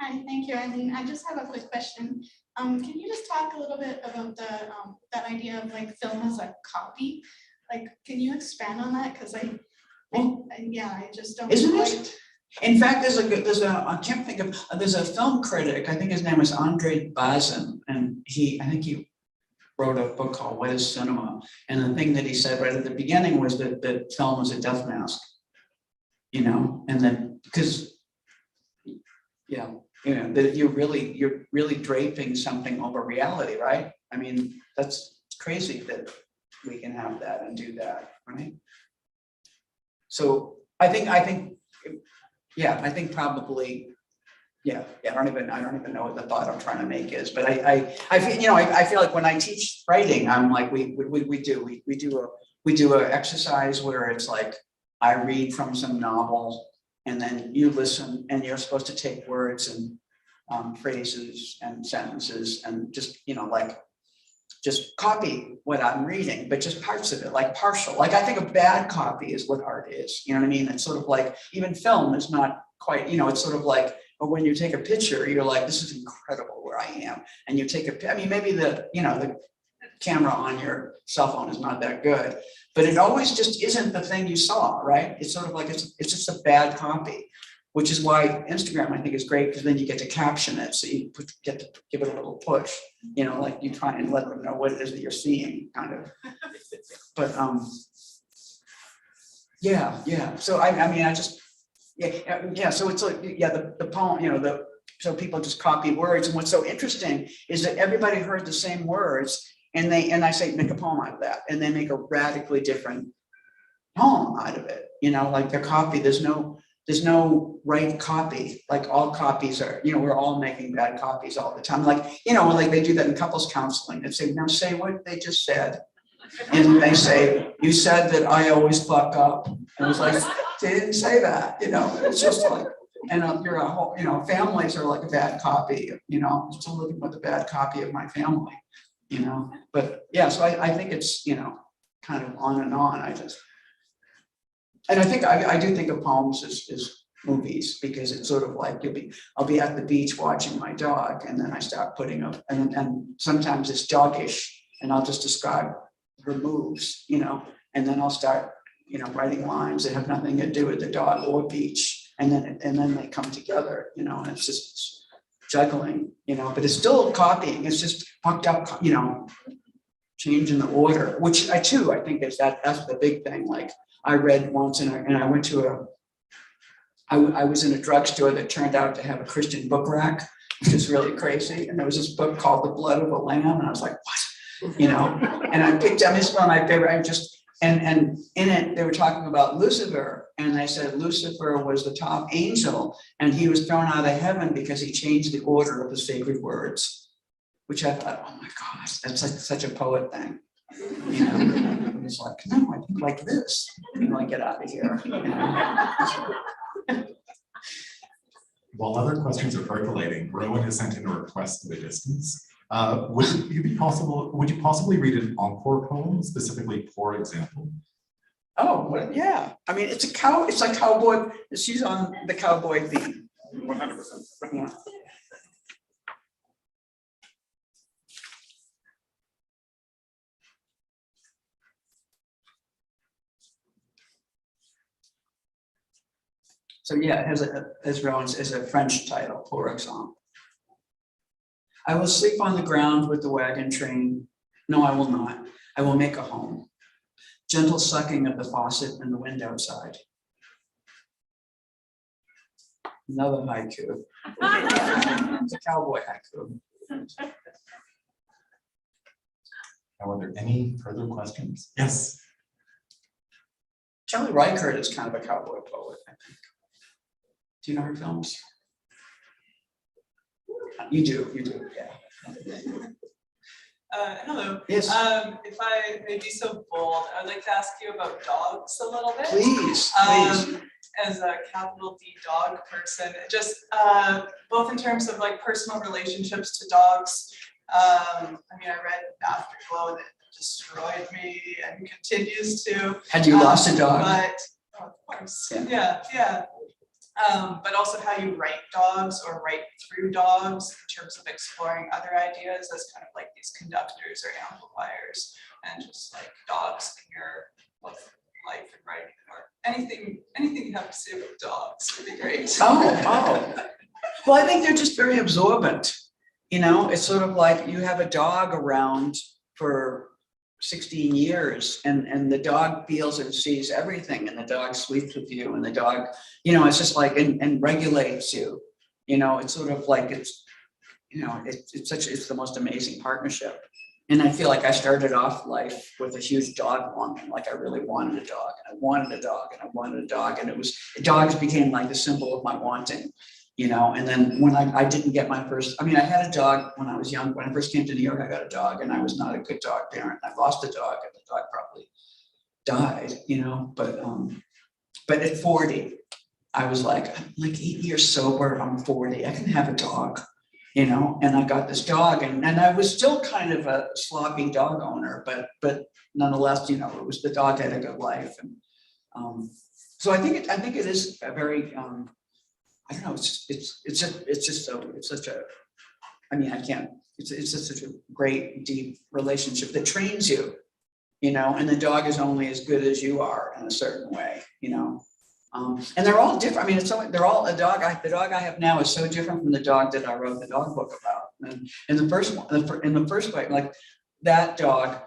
Hi, thank you, Eileen. I just have a quick question. Can you just talk a little bit about the that idea of like film as a copy? Like, can you expand on that? Because I just don't.
Isn't it? In fact, there's I can't think of, there's a film critic, I think his name is Andre Bazin, and I think he wrote a book called What is Cinema? And the thing that he said right at the beginning was that film was a death mask, you know, and then because, yeah, you know, that you're really draping something over reality, right? I mean, that's crazy that we can have that and do that, right? So I think probably, yeah, I don't even know what the thought I'm trying to make is, but I feel, you know, I feel like when I teach writing, I'm like, we do a exercise where it's like, I read from some novel and then you listen and you're supposed to take words and phrases and sentences and just, you know, like, just copy what I'm reading, but just parts of it, like partial. Like I think a bad copy is what art is. You know what I mean? It's sort of like, even film is not quite, you know, it's sort of like, or when you take a picture, you're like, this is incredible where I am. And you take I mean, maybe the camera on your cell phone is not that good, but it always just isn't the thing you saw, right? It's sort of like, it's just a bad copy, which is why Instagram, I think, is great, because then you get to caption it. So you get to give it a little push, you know, like you try and let them know what it is that you're seeing, kind of. But yeah. So I mean, I just, yeah. So it's like, yeah, the poem, you know, so people just copy words. And what's so interesting is that everybody heard the same words, and I say, make a poem out of that, and they make a radically different poem out of it. You know, like their copy, there's no right copy. Like all copies are, you know, we're all making bad copies all the time. Like, you know, like they do that in couples counseling. They say, now say what they just said. And they say, you said that I always fuck up. And it's like, they didn't say that, you know, it's just like, and you're a whole, you know, families are like a bad copy, you know, I'm still living with a bad copy of my family, you know, but yeah, so I think it's, you know, kind of on and on. And I think I do think of poems as movies, because it's sort of like I'll be at the beach watching my dog, and then I start putting up, and sometimes it's doggish, and I'll just describe her moves, you know, and then I'll start, you know, writing lines that have nothing to do with the dog or beach, and then they come together, you know, and it's just juggling, you know, but it's still copying. It's just fucked up, you know, changing the order, which I think that's the big thing. Like, I read once, and I went to I was in a drugstore that turned out to have a Christian book rack, which is really crazy. And there was this book called The Blood of a Lamb, and I was like, what? You know? And I picked up, this one of my favorite, and in it, they were talking about Lucifer, and they said Lucifer was the top angel, and he was thrown out of heaven because he changed the order of the sacred words, which I thought, oh my gosh, that's like such a poet thing. You know, it was like, no, I think like this. You know, get out of here. You know?
While other questions are percolating, Rowan has sent in a request to the distance. Would you possibly read an encore poem, specifically, for example?
Oh, well, yeah. I mean, it's like cowboy. She's on the cowboy theme. 100%. Yeah. So yeah, it has a French title, pour exemple. I will sleep on the ground with the wagon train. No, I will not. I will make a home. Gentle sucking of the faucet and the wind outside. Another haiku. It's a cowboy haiku.
Now, are there any further questions? Yes.
Charlie Reichert is kind of a cowboy poet, I think. Do you know her films? You do, yeah.
Hello.
Yes,
If I may be so bold, I would like to ask you about dogs a little bit.
please.
As a capital D dog person, just both in terms of like personal relationships to dogs. I mean, I read Afterglow and it destroyed me and continues to.
Had you lost a dog?
But of course, yeah. But also how you write dogs or write through dogs in terms of exploring other ideas as kind of like these conductors or amplifiers, and just like dogs in your both life and writing, or anything you have to say about dogs would be great.
Oh. Well, I think they're just very absorbent. You know, it's sort of like you have a dog around for 16 years and the dog feels and sees everything, and the dog sleeps with you, and the dog, you know, it's just like, and regulates you. You know, it's sort of like, it's, you know, it's the most amazing partnership. And I feel like I started off life with a huge dog longing, like I really wanted a dog, and I wanted a dog, and I wanted a dog, and it was, dogs became like the symbol of my wanting. You know, and then when I didn't get my first, I mean, I had a dog when I was young. When I first came to New York, I got a dog, and I was not a good dog parent. I lost a dog, and the dog probably died, you know, but at 40, I was like, I'm like 8 years sober, I'm 40, I can have a dog, you know, and I got this dog, and I was still kind of a sloppy dog owner, but nonetheless, you know, it was, the dog had a good life. And so I think it is a very, I don't know, it's such a, I mean, I can't, it's just such a great, deep relationship that trains you, you know, and the dog is only as good as you are in a certain way, you know. And they're all different. I mean, it's so, they're all the dog I have now is so different from the dog that I wrote the dog book about. And the first one, in the first way, like that dog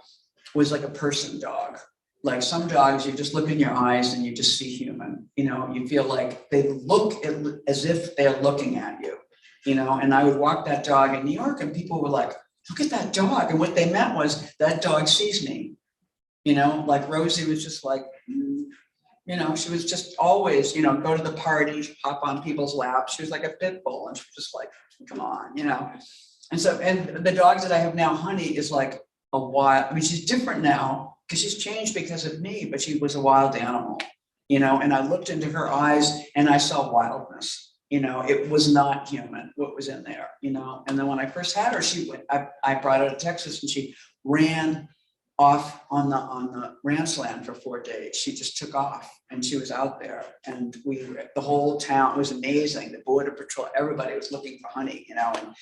was like a person dog. Like some dogs, you just look in your eyes and you just see human, you know, you feel like they look as if they're looking at you, you know, and I would walk that dog in New York and people were like, look at that dog. And what they meant was that dog sees me, you know, like Rosie was just like, you know, she was just always, you know, go to the parties, hop on people's laps. She was like a pit bull, and she was just like, come on, you know. And so, and the dogs that I have now, Honey, is like a wild, I mean, she's different now, because she's changed because of me, but she was a wild animal, you know, and I looked into her eyes and I saw wildness, you know, it was not human, what was in there, you know. And then when I first had her, she went, I brought her to Texas and she ran off on the ranch land for 4 days. She just took off and she was out there, and the whole town, it was amazing. The border patrol, everybody was looking for Honey, you know, and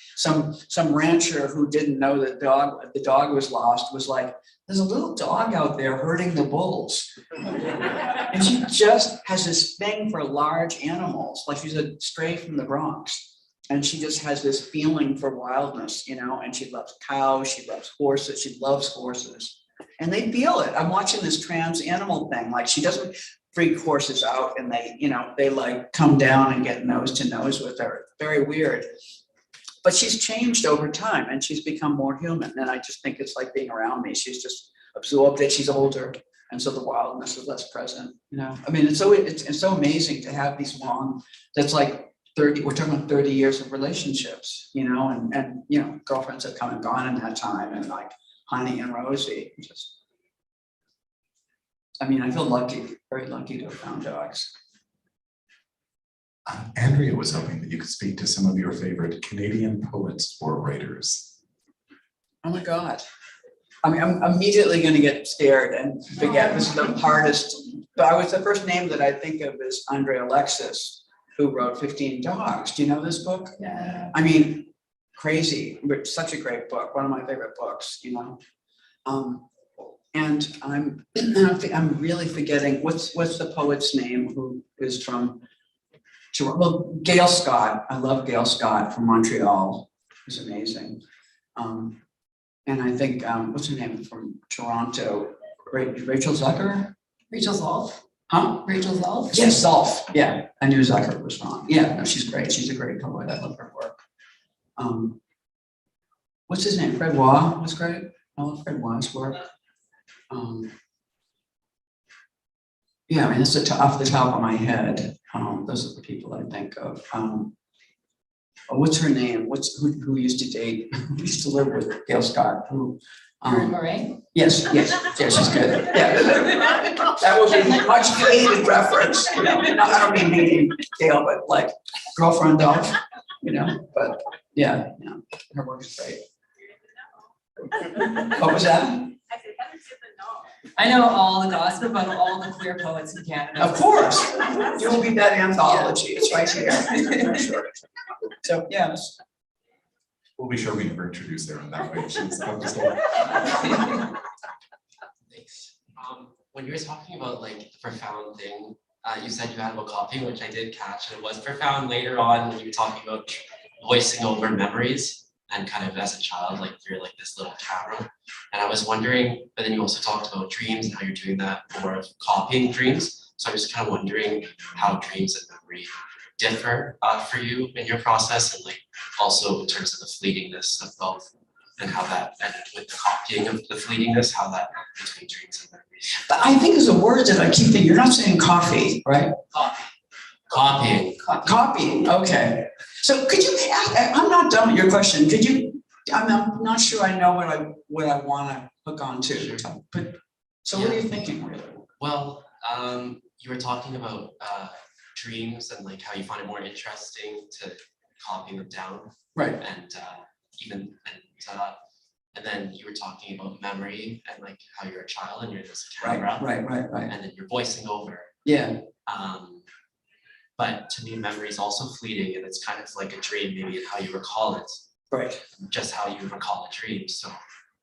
some rancher who didn't know that the dog was lost was like, there's a little dog out there herding the bulls. And she just has this thing for large animals, like she's a stray from the Bronx. And she just has this feeling for wildness, you know, and she loves cows, she loves horses, she loves horses. And they feel it. I'm watching this trans animal thing, like she doesn't freak horses out and they, you know, they like come down and get nose to nose with her. Very weird. But she's changed over time and she's become more human. And I just think it's like being around me. She's just absorbed it. She's older. And so the wildness is less present, you know. I mean, it's so amazing to have these long, that's like 30, we're talking about 30 years of relationships, you know, and you know, girlfriends have come and gone in that time, and like Honey and Rosie, just, I mean, I feel lucky, very lucky to have found dogs.
Andrea was hoping that you could speak to some of your favorite Canadian poets or writers.
Oh my God. I mean, I'm immediately going to get scared and forget. This is the hardest, but the first name that I think of is Andre Alexis, who wrote 15 Dogs. Do you know this book?
Yeah.
I mean, crazy, but such a great book. One of my favorite books, you know. And I'm really forgetting what's the poet's name who is from Toronto. Well, Gail Scott. I love Gail Scott from Montreal. It's amazing. And I think what's her name from Toronto? Rachel Zucker?
Rachel Zolf.
Huh?
Rachel Zolf.
Yes, Zolf. Yeah, I knew Zucker was wrong. Yeah, no, she's great. She's a great poet. I love her work. What's his name? Fred Waugh was great. I love Fred Waugh's work. Yeah, I mean, it's off the top of my head. Those are the people I think of. what's her name? Who used to date, who used to live with Gail Scott, who,
Murray?
yes, she's good, yeah. That was a much hated reference, you know, no, I don't mean hating Gail, but like girlfriend of, you know, but yeah, her work is great. What was that?
I know all the gossip about all the queer poets in Canada.
Of course, you will be that anthology, it's right here. Sure. So, yes.
We'll be sure we never introduce her in that way. She's about to start.
Thanks. When you were talking about like the profound thing, you said you had a copy, which I did catch, and it was profound later on when you were talking about voicing over memories and kind of as a child, like you're like this little camera. And I was wondering, but then you also talked about dreams and how you're doing that more of copying dreams. So I was kind of wondering how dreams and memory differ for you in your process, and like also in terms of the fleetingness of both, and how that, and with the copying of the fleetingness, how that between dreams and memories.
But I think it's a word that I keep thinking, you're not saying coffee, right?
Copying.
Copying, okay. So could you, I'm not done with your question, could you, I'm not sure I know what I want to hook on to, but, so what are you thinking really?
Well, you were talking about dreams and like how you find it more interesting to copy them down.
Right.
And and then you were talking about memory and like how you're a child and you're this camera.
Right.
And then you're voicing over.
Yeah.
But to me, memory is also fleeting, and it's kind of like a dream, maybe in how you recall it.
Right.
Just how you recall a dream. So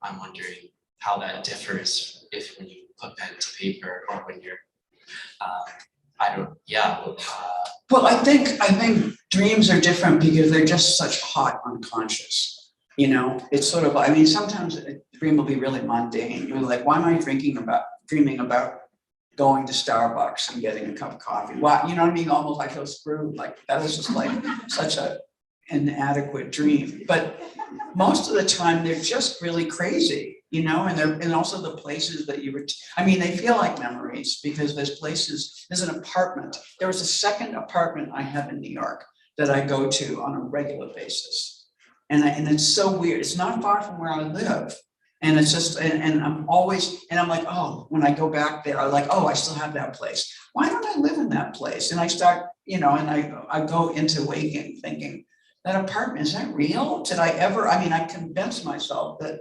I'm wondering how that differs if when you put pen to paper or when you're,
Well, I think dreams are different because they're just such hot unconscious. You know, it's sort of, I mean, sometimes a dream will be really mundane. You're like, why am I dreaming about going to Starbucks and getting a cup of coffee? Why, you know what I mean? Almost I feel screwed. Like that was just like such an inadequate dream. But most of the time they're just really crazy, you know, and also the places that you were, I mean, they feel like memories because there's an apartment. There was a second apartment I have in New York that I go to on a regular basis. And it's so weird. It's not far from where I live. And it's just, and I'm always, and I'm like, oh, when I go back there, I'm like, oh, I still have that place. Why don't I live in that place? And I start, you know, and I go into waking thinking, that apartment, is that real? Did I ever, I mean, I convinced myself that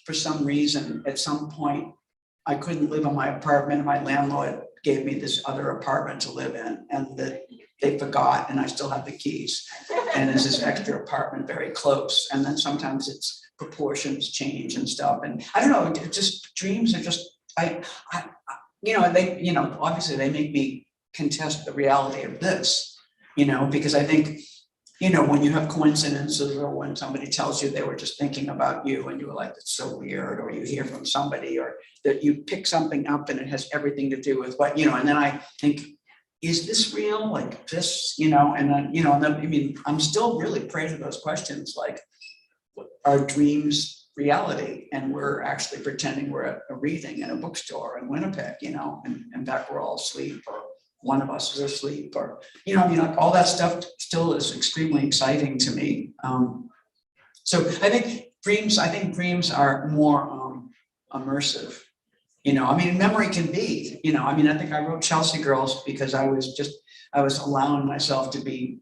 for some reason, at some point, I couldn't live in my apartment and my landlord gave me this other apartment to live in, and that they forgot and I still have the keys. And there's this extra apartment very close. And then sometimes it's proportions change and stuff. And I don't know, just dreams are just, you know, they, you know, obviously they make me contest the reality of this, you know, because I think, you know, when you have coincidences or when somebody tells you they were just thinking about you and you were like, that's so weird, or you hear from somebody or that you pick something up and it has everything to do with what, you know, and then I think, is this real? Like this, you know, and then, you know, and then, I mean, I'm still really prey to those questions, like, are dreams reality? And we're actually pretending we're at a reading in a bookstore in Winnipeg, you know, and in fact, we're all asleep, or one of us is asleep, or, you know, I mean, like all that stuff still is extremely exciting to me. So I think dreams are more immersive. You know, I mean, memory can be, you know, I mean, I think I wrote Chelsea Girls because I was allowing myself to be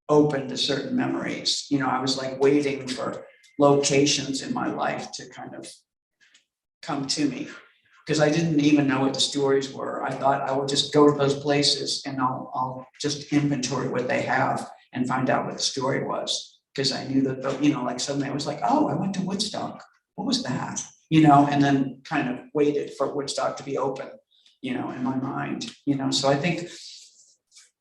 open to certain memories. You know, I was like waiting for locations in my life to kind of come to me because I didn't even know what the stories were. I thought I would just go to those places and I'll just inventory what they have and find out what the story was. Because I knew that, you know, like suddenly I was like, oh, I went to Woodstock. What was that? You know, and then kind of waited for Woodstock to be open, you know, in my mind, you know. So I think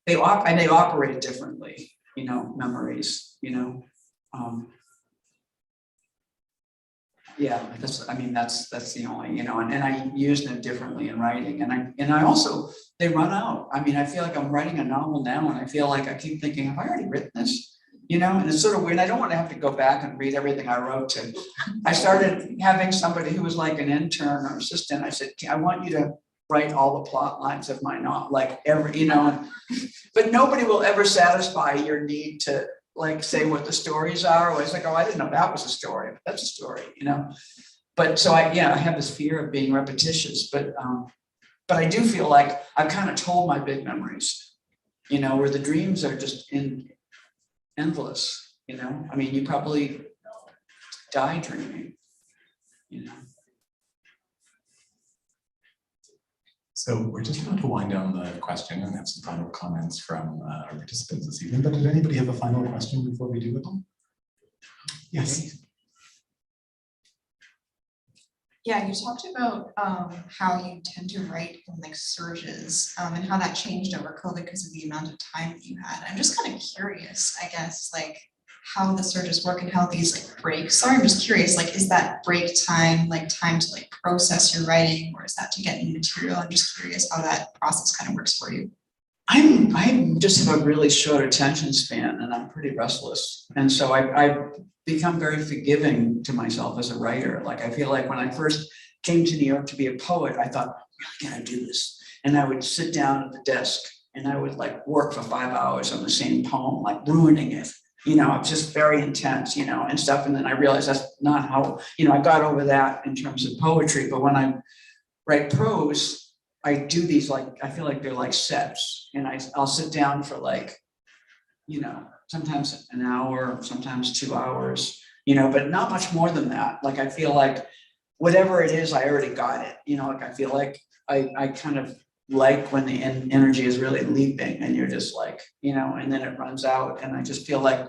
they operate differently, you know, memories, you know. Yeah, that's the only, you know, and I use them differently in writing, and I also, they run out. I mean, I feel like I'm writing a novel now, and I feel like I keep thinking, have I already written this? You know, and it's sort of weird. I don't want to have to go back and read everything I wrote to. I started having somebody who was like an intern or assistant. I said, I want you to write all the plot lines of my novel, like every, you know, but nobody will ever satisfy your need to like say what the stories are. Or it's like, oh, I didn't know that was a story, but that's a story, you know? But so I have this fear of being repetitious, but I do feel like I've kind of told my big memories, you know, where the dreams are just endless, you know? I mean, you probably die dreaming, you know?
So we're just about to wind down the question and have some final comments from our participants this evening, but did anybody have a final question before we do it? Yes.
Yeah, you talked about how you tend to write in like surges and how that changed over COVID because of the amount of time that you had. I'm just kind of curious, I guess, like how the surges work and how these like breaks are. I'm just curious, like, is that break time like time to like process your writing, or is that to get new material? I'm just curious how that process kind of works for you.
I just have a really short attention span, and I'm pretty restless. And so I've become very forgiving to myself as a writer. Like, I feel like when I first came to New York to be a poet, I thought, really, can I do this? And I would sit down at the desk and I would like work for 5 hours on the same poem, like ruining it. You know, it's just very intense, you know, and stuff. And then I realized that's not how, you know, I got over that in terms of poetry. But when I write prose, I do these like, I feel like they're like sets, and I'll sit down for like, you know, sometimes an hour, sometimes 2 hours, you know, but not much more than that. Like, I feel like whatever it is, I already got it, you know, like I feel like I kind of like when the energy is really leaping and you're just like, you know, and then it runs out, and I just feel like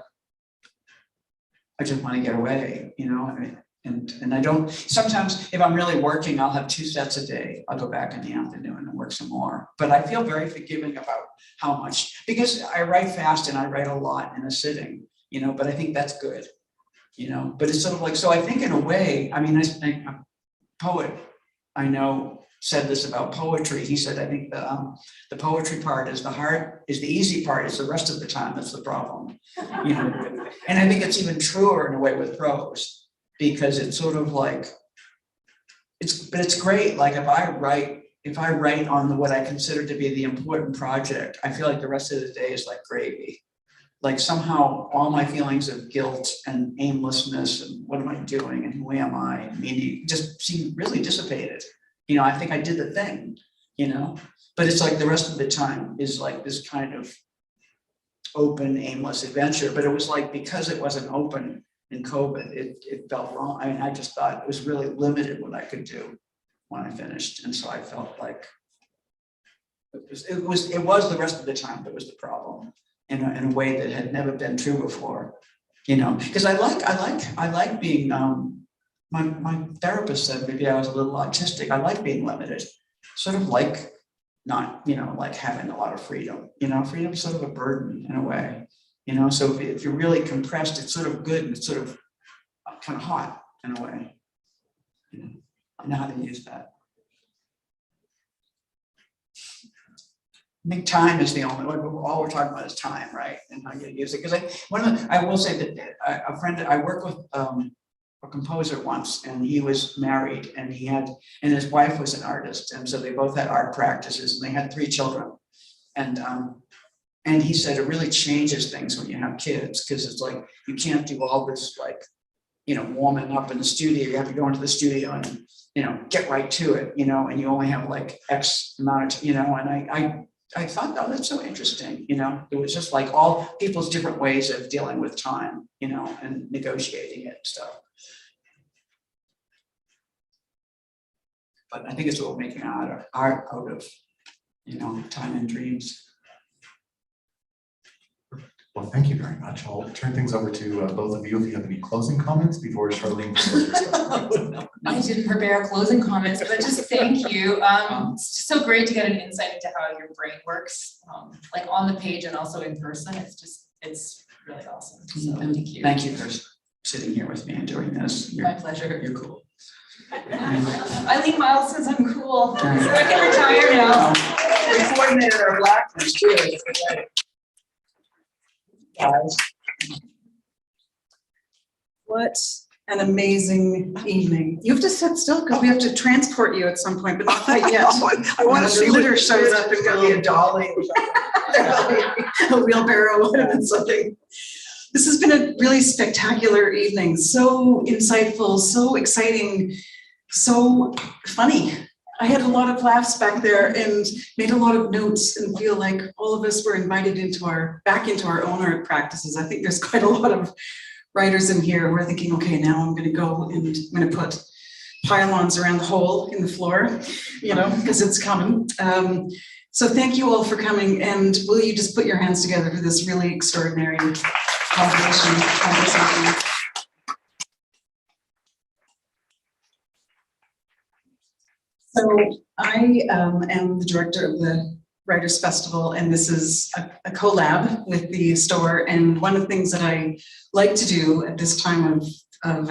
I just want to get away, you know. And I don't, sometimes if I'm really working, I'll have 2 sets a day. I'll go back in the afternoon and work some more. But I feel very forgiving about how much, because I write fast and I write a lot in a sitting, you know, but I think that's good, you know. But it's sort of like, so I think in a way, I mean, a poet I know said this about poetry. He said, I think the poetry part is the easy part, is the rest of the time that's the problem, you know. And I think it's even truer in a way with prose, because it's sort of like, but it's great. Like, if I write on what I consider to be the important project, I feel like the rest of the day is like gravy. Like, somehow all my feelings of guilt and aimlessness and what am I doing and who am I, meaning, just seem really dissipated. You know, I think I did the thing, you know, but it's like the rest of the time is like this kind of open, aimless adventure. But it was like, because it wasn't open in COVID, it felt wrong. I mean, I just thought it was really limited what I could do when I finished. And so I felt like it was the rest of the time that was the problem, in a way that had never been true before, you know, because I like being, my therapist said maybe I was a little autistic. I like being limited, sort of like not, you know, like having a lot of freedom, you know. Freedom is sort of a burden in a way, you know. So if you're really compressed, it's sort of good, and it's sort of kind of hot in a way, you know. I know how to use that. I think time is the only, all we're talking about is time, right? And how you use it. Because I will say that a friend, I work with a composer once, and he was married, and his wife was an artist. And so they both had art practices, and they had 3 children. And he said it really changes things when you have kids, because it's like, you can't do all this, like, you know, warming up in the studio. You have to go into the studio and, you know, get right to it, you know, and you only have like X amount of, you know. And I thought, oh, that's so interesting, you know. It was just like all people's different ways of dealing with time, you know, and negotiating it and stuff. But I think it's what we're making art out of, you know, time and dreams.
Well, thank you very much. I'll turn things over to both of you if you have any closing comments before Charlene.
I didn't prepare closing comments, but just thank you. It's just so great to get an insight into how your brain works, like on the page and also in person. It's really awesome. So thank you.
Thank you for sitting here with me and doing this.
My pleasure.
You're cool.
Eileen Myles says I'm cool, so I can retire now.
We coordinated our blackness too. Guys.
What an amazing evening. You have to sit still because we have to transport you at some point, but not quite yet.
I want to see
litter shows up and
go. Be a dolly.
A wheelbarrow would have been something. This has been a really spectacular evening, so insightful, so exciting, so funny. I had a lot of laughs back there and made a lot of notes and feel like all of us were invited back into our own art practices. I think there's quite a lot of writers in here who are thinking, okay, now I'm going to go and I'm going to put pylons around the hole in the floor, you know, because it's coming. So thank you all for coming, and will you just put your hands together for this really extraordinary conversation. So I am the director of the Writers Festival, and this is a collab with the store. And one of the things that I like to do at this time of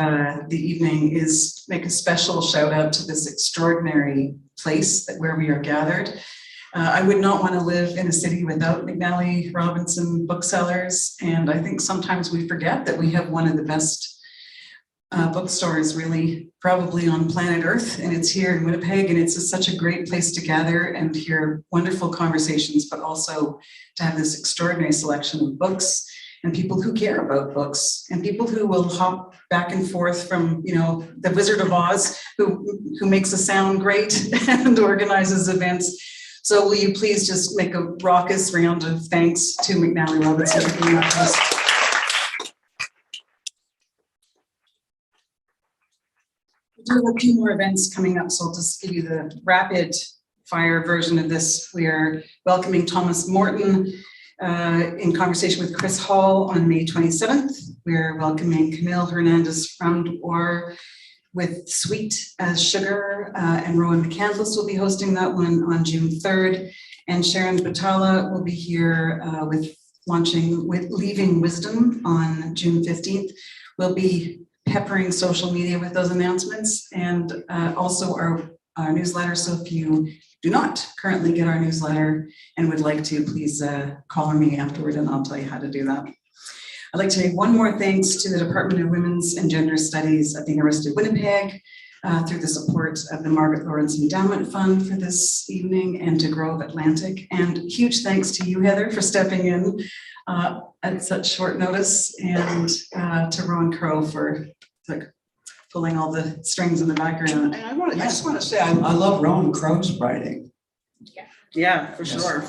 the evening is make a special shout out to this extraordinary place where we are gathered. I would not want to live in a city without McNally Robinson booksellers, and I think sometimes we forget that we have one of the best bookstores really probably on planet Earth, and it's here in Winnipeg, and it's such a great place to gather and hear wonderful conversations, but also to have this extraordinary selection of books and people who care about books and people who will hop back and forth from, you know, the Wizard of Oz who makes the sound great and organizes events. So will you please just make a raucous round of thanks to McNally Robinson for being our host. We do have a few more events coming up, so I'll just give you the rapid fire version of this. We are welcoming Thomas Morton in conversation with Chris Hall on May 27th. We're welcoming Camille Hernandez Ramdour with Sweet as Sugar, and Rowan McCandless will be hosting that one on June 3rd. And Sharon Batala will be here launching with Leaving Wisdom on June 15th. We'll be peppering social media with those announcements, and also our newsletter. So if you do not currently get our newsletter and would like to, please call me afterward and I'll tell you how to do that. I'd like to make one more thanks to the Department of Women's and Gender Studies at the University of Winnipeg through the support of the Margaret Laurence Endowment Fund for this evening, and to Grove Atlantic. And huge thanks to you, Heather, for stepping in at such short notice, and to Rowan Crow for pulling all the strings in the background.
And I just want to say, I love Rowan Crow's writing.
Yeah, for sure.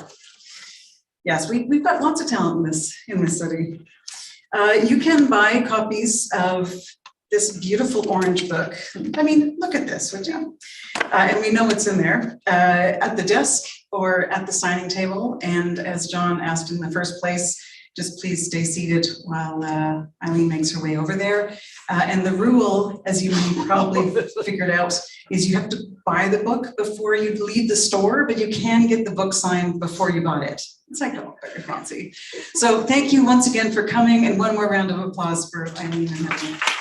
Yes, we've got lots of talent in this city. You can buy copies of this beautiful orange book. I mean, look at this, would you? And we know what's in there at the desk or at the signing table. And as John asked in the first place, just please stay seated while Eileen makes her way over there. And the rule, as you probably figured out, is you have to buy the book before you leave the store, but you can get the book signed before you bought it. It's like, oh, very fancy. So thank you once again for coming, and one more round of applause for Eileen and Heather.